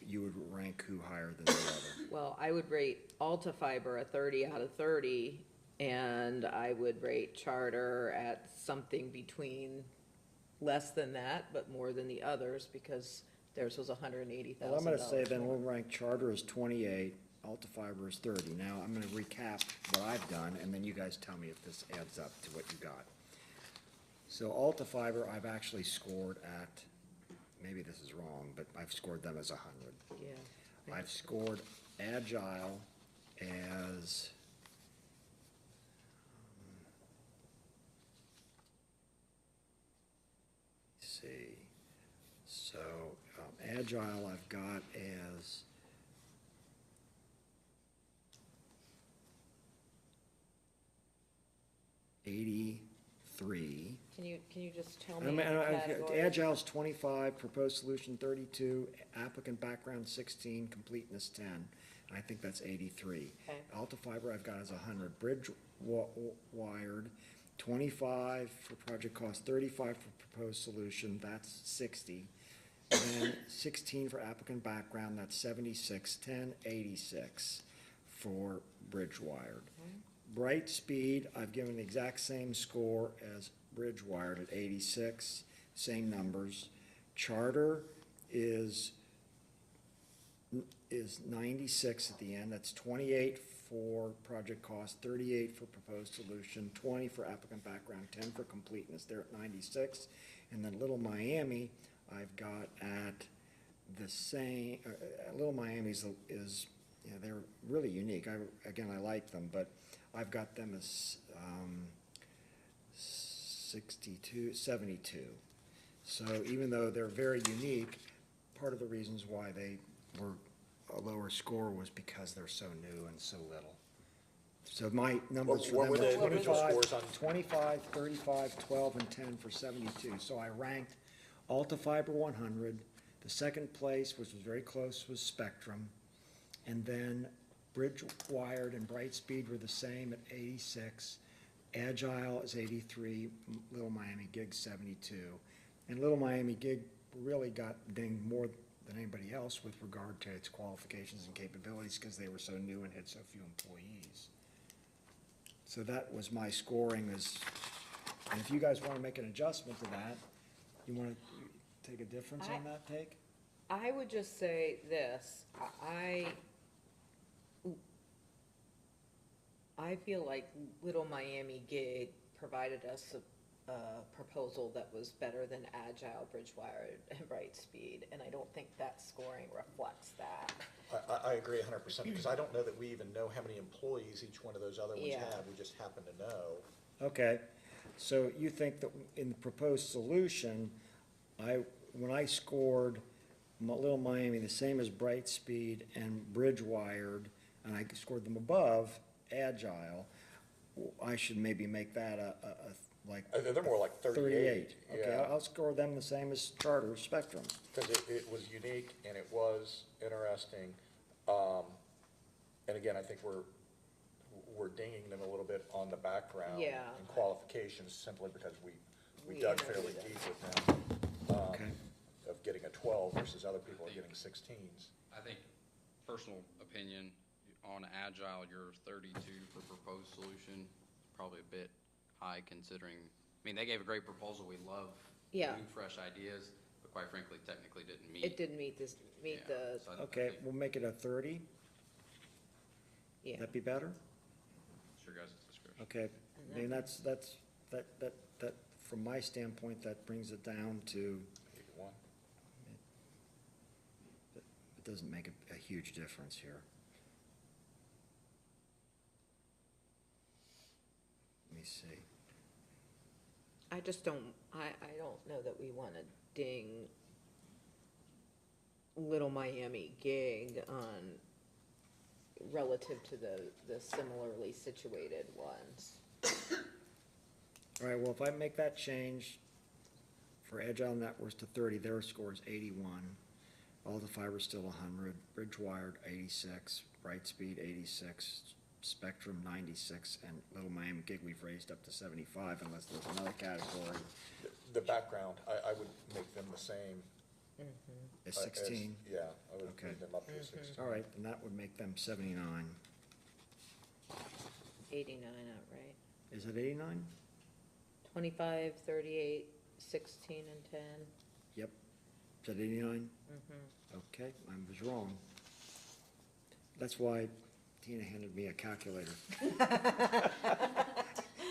[SPEAKER 1] you would rank who higher than the other?
[SPEAKER 2] Well, I would rate Altafiber a 30 out of 30, and I would rate Charter at something between less than that, but more than the others, because theirs was $180,000.
[SPEAKER 1] Well, I'm gonna say then
[SPEAKER 2] more.
[SPEAKER 1] we'll rank Charter as 28, Altafiber is 30. Now, I'm gonna recap what I've done, and then you guys tell me if this adds up to what you got. So Altafiber, I've actually scored at, maybe this is wrong, but I've scored them as 100.
[SPEAKER 2] Yeah.
[SPEAKER 1] I've scored Agile as, let's see, so Agile I've got as 83.
[SPEAKER 2] Can you just tell
[SPEAKER 1] I
[SPEAKER 2] me
[SPEAKER 1] mean,
[SPEAKER 2] the categories?
[SPEAKER 1] Agile's 25, proposed solution 32, applicant background 16, completeness 10. And I think that's 83.
[SPEAKER 2] Okay.
[SPEAKER 1] Altafiber I've got as 100. Bridge wired, 25 for project cost, 35 for proposed solution, that's 60. And then 16 for applicant background, that's 76, 10, 86 for bridge wired. Brightspeed, I've given the exact same score as bridge wired at 86, same numbers. Charter is 96 at the end, that's 28 for project cost, 38 for proposed solution, 20 for applicant background, 10 for completeness, they're at 96. And then Little Miami, I've got at the same, Little Miami's is, you know, they're really unique. Again, I like them, but I've got them as 72. So even though they're very unique, part of the reasons why they were a lower score was because they're so new and so little. So my numbers for
[SPEAKER 3] What
[SPEAKER 1] them
[SPEAKER 3] were
[SPEAKER 1] are
[SPEAKER 3] the individual scores on?
[SPEAKER 1] 25, 35, 12, and 10 for 72. So I ranked Altafiber 100. The second place, which was very close, was Spectrum. And then Bridge Wired and Brightspeed were the same at 86. Agile is 83, Little Miami Gig 72. And Little Miami Gig really got dinged more than anybody else with regard to its qualifications and capabilities because they were so new and had so few employees. So that was my scoring is, and if you guys want to make an adjustment to that, you want to take a difference on that take?
[SPEAKER 2] I would just say this, I feel like Little Miami Gig provided us a proposal that was better than Agile, Bridgewire, and Brightspeed, and I don't think that scoring reflects that.
[SPEAKER 3] I agree 100%, because I don't know that we even know how many employees each one of those other ones
[SPEAKER 2] Yeah.
[SPEAKER 3] have. We just happen to know.
[SPEAKER 1] Okay, so you think that in the proposed solution, when I scored Little Miami the same as Brightspeed and Bridgewired, and I scored them above Agile, I should maybe make that like
[SPEAKER 3] They're more like 38.
[SPEAKER 1] Okay,
[SPEAKER 3] Yeah.
[SPEAKER 1] I'll score them the same as Charter Spectrum.
[SPEAKER 3] Because it was unique and it was interesting. And again, I think we're dinging them a little bit on the background
[SPEAKER 2] Yeah.
[SPEAKER 3] and qualifications simply because we
[SPEAKER 2] We
[SPEAKER 3] dug fairly
[SPEAKER 2] interviewed
[SPEAKER 3] deep with them.
[SPEAKER 1] Okay.
[SPEAKER 3] Of getting a 12 versus other people are getting 16s.
[SPEAKER 10] I think, personal opinion, on Agile, your 32 for proposed solution, is probably a bit high considering mean, they gave a great proposal. We love
[SPEAKER 2] Yeah.
[SPEAKER 10] new, fresh ideas, but quite frankly, technically didn't meet.
[SPEAKER 2] It didn't meet this, meet
[SPEAKER 10] Yeah,
[SPEAKER 2] the,
[SPEAKER 10] so I
[SPEAKER 1] Okay,
[SPEAKER 10] think
[SPEAKER 1] we'll make it a 30.
[SPEAKER 2] yeah.
[SPEAKER 1] That'd be better?
[SPEAKER 10] it's your guys' discretion.
[SPEAKER 1] Okay, I mean, that, from my standpoint, that brings it down to,
[SPEAKER 3] 81.
[SPEAKER 1] it doesn't make a huge difference here. Let me see.
[SPEAKER 2] I just don't, I don't know that we want to ding Little Miami gig on, relative to the similarly situated ones.
[SPEAKER 1] All right, well, if I make that change for Agile Networks to 30, their score is 81. All the Fiber's still 100, Bridgewired 86, Brightspeed 86, Spectrum 96, and Little Miami Gig we've raised up to 75 unless there's another category.
[SPEAKER 3] The background, I would make them the same.
[SPEAKER 1] Is
[SPEAKER 3] as-
[SPEAKER 1] 16.
[SPEAKER 3] Yeah, I would
[SPEAKER 1] Okay.
[SPEAKER 3] move them up to 16.
[SPEAKER 1] All right, then that would make them 79.
[SPEAKER 2] 89 outright.
[SPEAKER 1] Is it 89?
[SPEAKER 2] 25, 38, 16, and 10.
[SPEAKER 1] Yep. Is that 89? Okay, I was wrong. That's why Tina handed me a calculator.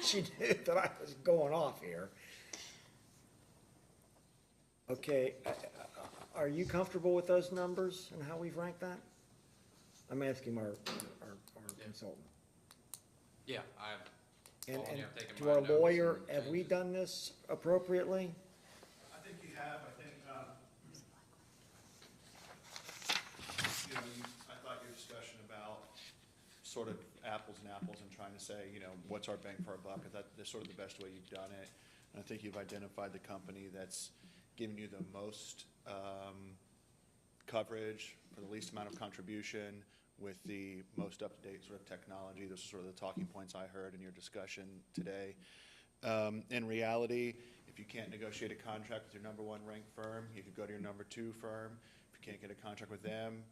[SPEAKER 1] She knew that I was going off here. Okay, are you comfortable with those numbers and how we've ranked that? I'm asking our consultant.
[SPEAKER 10] Yeah, I've,
[SPEAKER 1] And,
[SPEAKER 10] following you,
[SPEAKER 1] and
[SPEAKER 10] I've taken
[SPEAKER 1] to
[SPEAKER 10] my
[SPEAKER 1] our
[SPEAKER 10] notes
[SPEAKER 1] lawyer,
[SPEAKER 10] and
[SPEAKER 1] have we
[SPEAKER 10] changes.
[SPEAKER 1] done this appropriately?
[SPEAKER 5] I think you have, I think,
[SPEAKER 11] You know, I thought your discussion about sort of apples and apples and trying to say, you know, what's our bang for our buck, I thought that's sort of the best way you've done it. And I think you've identified the company that's giving you the most coverage for the least amount of contribution with the most up-to-date sort of technology. Those are sort of the talking points I heard in your discussion today. In reality, if you can't negotiate a contract with your number one ranked firm, you could go to your number two firm. If you can't get a contract with them,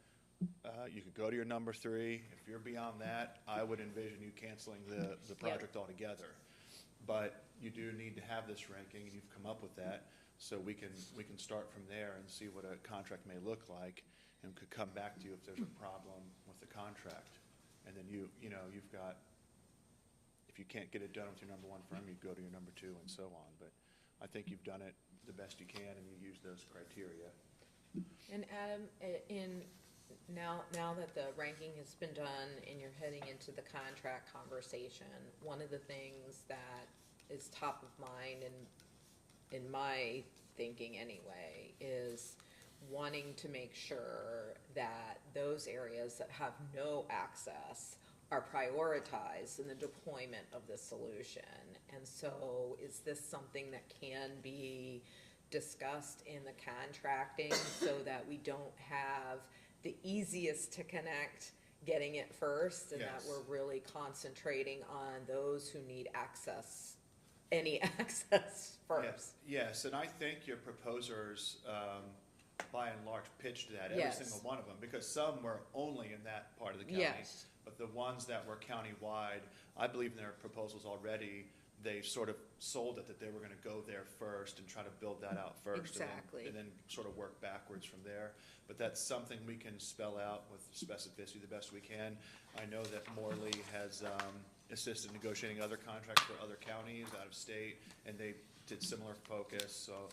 [SPEAKER 11] you could go to your number three. If you're beyond that, I would envision you canceling the project altogether. But you do need to have this ranking, and you've come up with that, so we can start from there and see what a contract may look like, and could come back to you if there's a problem with the contract. And then you've got, if you can't get it done with your number one firm, you go to your number two and so on. But I think you've done it the best you can, and you use those criteria.
[SPEAKER 2] And Adam, now that the ranking has been done and you're heading into the contract conversation, one of the things that is top of mind in my thinking anyway, is wanting to make sure that those areas that have no access are prioritized in the deployment of the solution. And so is this something that can be discussed in the contracting so that we don't have the easiest to connect getting it first, and that
[SPEAKER 11] Yes.
[SPEAKER 2] we're really concentrating on those who need access, any access first?
[SPEAKER 11] Yes, and I think your proposers, by and large, pitched that, every
[SPEAKER 2] Yes.
[SPEAKER 11] single one of them, because some were only in that part of the county.
[SPEAKER 2] Yes.
[SPEAKER 11] But the ones that were countywide, I believe in their proposals already, they sort of sold it that they were gonna go there first and try to build that out first.
[SPEAKER 2] Exactly.
[SPEAKER 11] And then sort of work backwards from there. But that's something we can spell out with specificity the best we can. I know that Morley has assisted negotiating other contracts for other counties out of state, and they did similar focus, so,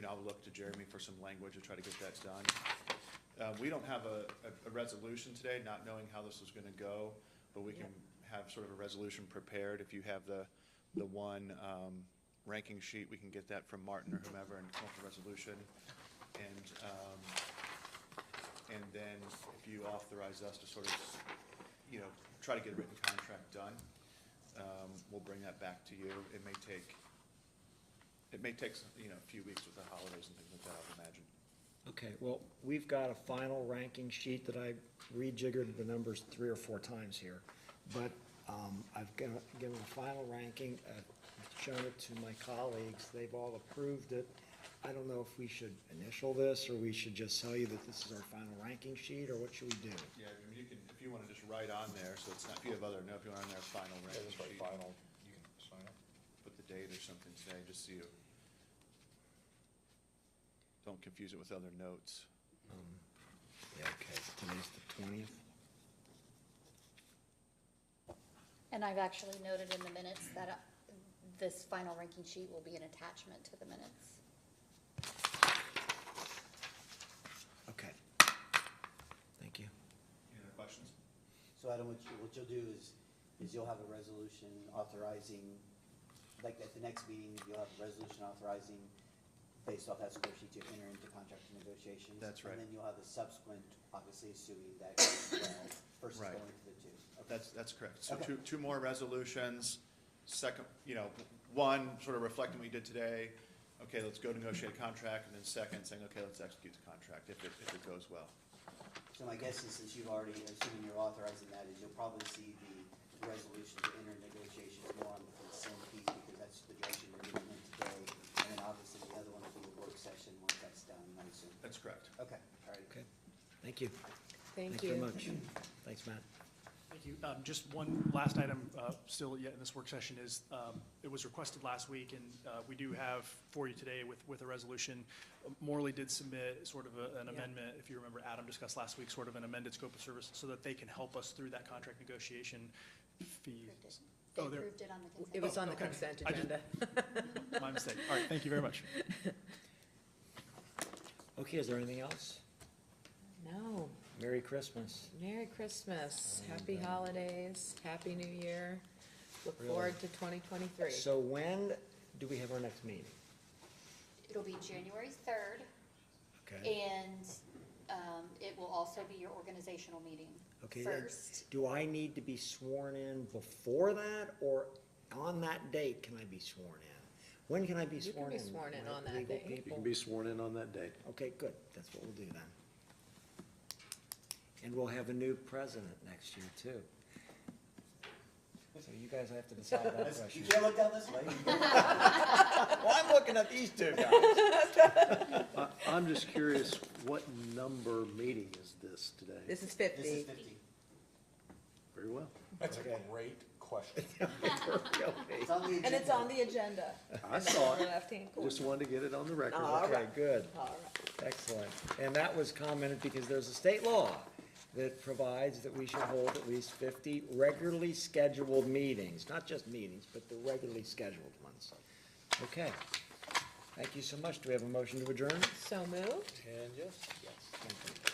[SPEAKER 11] I'll look to Jeremy for some language to try to get that done. We don't have a resolution today, not knowing how this is gonna go, but we can have sort of a resolution prepared. If you have the one ranking sheet, we can get that from Martin or whomever and come up with a resolution. And then if you authorize us to sort of, try to get a written contract done, we'll bring that back to you. It may take, a few weeks with the holidays and things like that, I would imagine.
[SPEAKER 1] Okay, well, we've got a final ranking sheet that I rejiggered the numbers 3 or 4 times here. But I've given a final ranking, shown it to my colleagues, they've all approved it. I don't know if we should initial this, or we should just tell you that this is our final ranking sheet, or what should we do?
[SPEAKER 11] Yeah, you can, if you wanna just write on there, so it's not, if you have other, no, if you want on there, final
[SPEAKER 3] Yeah,
[SPEAKER 11] ranking
[SPEAKER 3] just write
[SPEAKER 11] sheet.
[SPEAKER 3] final, you can sign it.
[SPEAKER 11] Put the date or something today, just so you don't confuse it with other notes.
[SPEAKER 1] Yeah, okay, today's the 20th.
[SPEAKER 4] And I've actually noted in the minutes that this final ranking sheet will be an attachment to the minutes.
[SPEAKER 1] Okay. Thank you.
[SPEAKER 11] Any other questions?
[SPEAKER 9] So Adam, what you'll do is you'll have a resolution authorizing, like at the next meeting, you'll have a resolution authorizing, based off that score sheet, to enter into contract negotiations.
[SPEAKER 11] That's right.
[SPEAKER 9] And then you'll have the subsequent, obviously assuming that goes well, versus
[SPEAKER 11] Right.
[SPEAKER 9] going to the two. Okay.
[SPEAKER 11] That's correct. So
[SPEAKER 9] Okay.
[SPEAKER 11] two more resolutions. Second, one sort of reflecting what we did today. Okay, let's go negotiate a contract, and then second, saying, okay, let's execute the contract if it goes well.
[SPEAKER 9] So my guess is, since you've already, assuming you're authorizing that, is you'll probably see the resolution to enter negotiations more on the consent piece, because that's the direction we're moving in today. And then obviously the other one will be a work session once that's done, I assume.
[SPEAKER 11] That's correct.
[SPEAKER 9] Okay, all right.
[SPEAKER 1] Okay, thank you.
[SPEAKER 2] Thank
[SPEAKER 1] Thanks very
[SPEAKER 2] you.
[SPEAKER 1] much. Thanks, Matt.
[SPEAKER 5] Thank you. Just one last item, still yet in this work session is, it was requested last week, and we do have for you today with a resolution. Morley did submit sort of an amendment, if you remember, Adam discussed last week, sort of an amended scope of service, so that they can help us through that contract negotiation fees.
[SPEAKER 4] Approved it.
[SPEAKER 5] Oh,
[SPEAKER 4] They
[SPEAKER 5] there-
[SPEAKER 4] approved it on the consent.
[SPEAKER 2] It was on the
[SPEAKER 5] okay.
[SPEAKER 2] consent
[SPEAKER 5] I just-
[SPEAKER 2] agenda.
[SPEAKER 5] My mistake. All right, thank you very much.
[SPEAKER 1] Okay, is there anything else?
[SPEAKER 2] No.
[SPEAKER 1] Merry Christmas.
[SPEAKER 2] Merry Christmas, happy holidays, happy new year. Look
[SPEAKER 1] Really?
[SPEAKER 2] forward to 2023.
[SPEAKER 1] So when do we have our next meeting?
[SPEAKER 4] It'll be January 3rd,
[SPEAKER 1] Okay.
[SPEAKER 4] and it will also be your organizational meeting
[SPEAKER 1] Okay.
[SPEAKER 4] first.
[SPEAKER 1] Do I need to be sworn in before that, or on that date can I be sworn in? When can I be
[SPEAKER 2] You can
[SPEAKER 1] sworn
[SPEAKER 2] be
[SPEAKER 1] in?
[SPEAKER 2] sworn in
[SPEAKER 1] My
[SPEAKER 2] on that
[SPEAKER 1] legal
[SPEAKER 2] date.
[SPEAKER 7] You
[SPEAKER 1] people?
[SPEAKER 7] can be sworn in on that date.
[SPEAKER 1] Okay, good. That's what we'll do then. And we'll have a new president next year, too. So you guys have to decide that
[SPEAKER 9] You
[SPEAKER 1] question.
[SPEAKER 9] can't look down this way.
[SPEAKER 1] Well, I'm looking at these two guys.
[SPEAKER 7] I'm just curious, what number meeting is this today?
[SPEAKER 2] This is
[SPEAKER 9] This
[SPEAKER 2] 50.
[SPEAKER 9] is 50.
[SPEAKER 7] Very well.
[SPEAKER 3] That's a
[SPEAKER 1] Okay.
[SPEAKER 3] great question.
[SPEAKER 9] It's on the agenda.
[SPEAKER 2] And it's on the agenda.
[SPEAKER 7] I
[SPEAKER 2] in the
[SPEAKER 7] saw
[SPEAKER 2] lower
[SPEAKER 7] it.
[SPEAKER 2] left-hand corner.
[SPEAKER 7] Just wanted to get it on the record.
[SPEAKER 2] All
[SPEAKER 1] Okay,
[SPEAKER 2] right.
[SPEAKER 1] good.
[SPEAKER 2] All right.
[SPEAKER 1] Excellent. And that was commented because there's a state law that provides that we should hold at least 50 regularly scheduled meetings, not just meetings, but the regularly scheduled ones. Okay. Thank you so much. Do we have a motion to adjourn?
[SPEAKER 2] So moved?
[SPEAKER 7] And yes?
[SPEAKER 1] Thank you.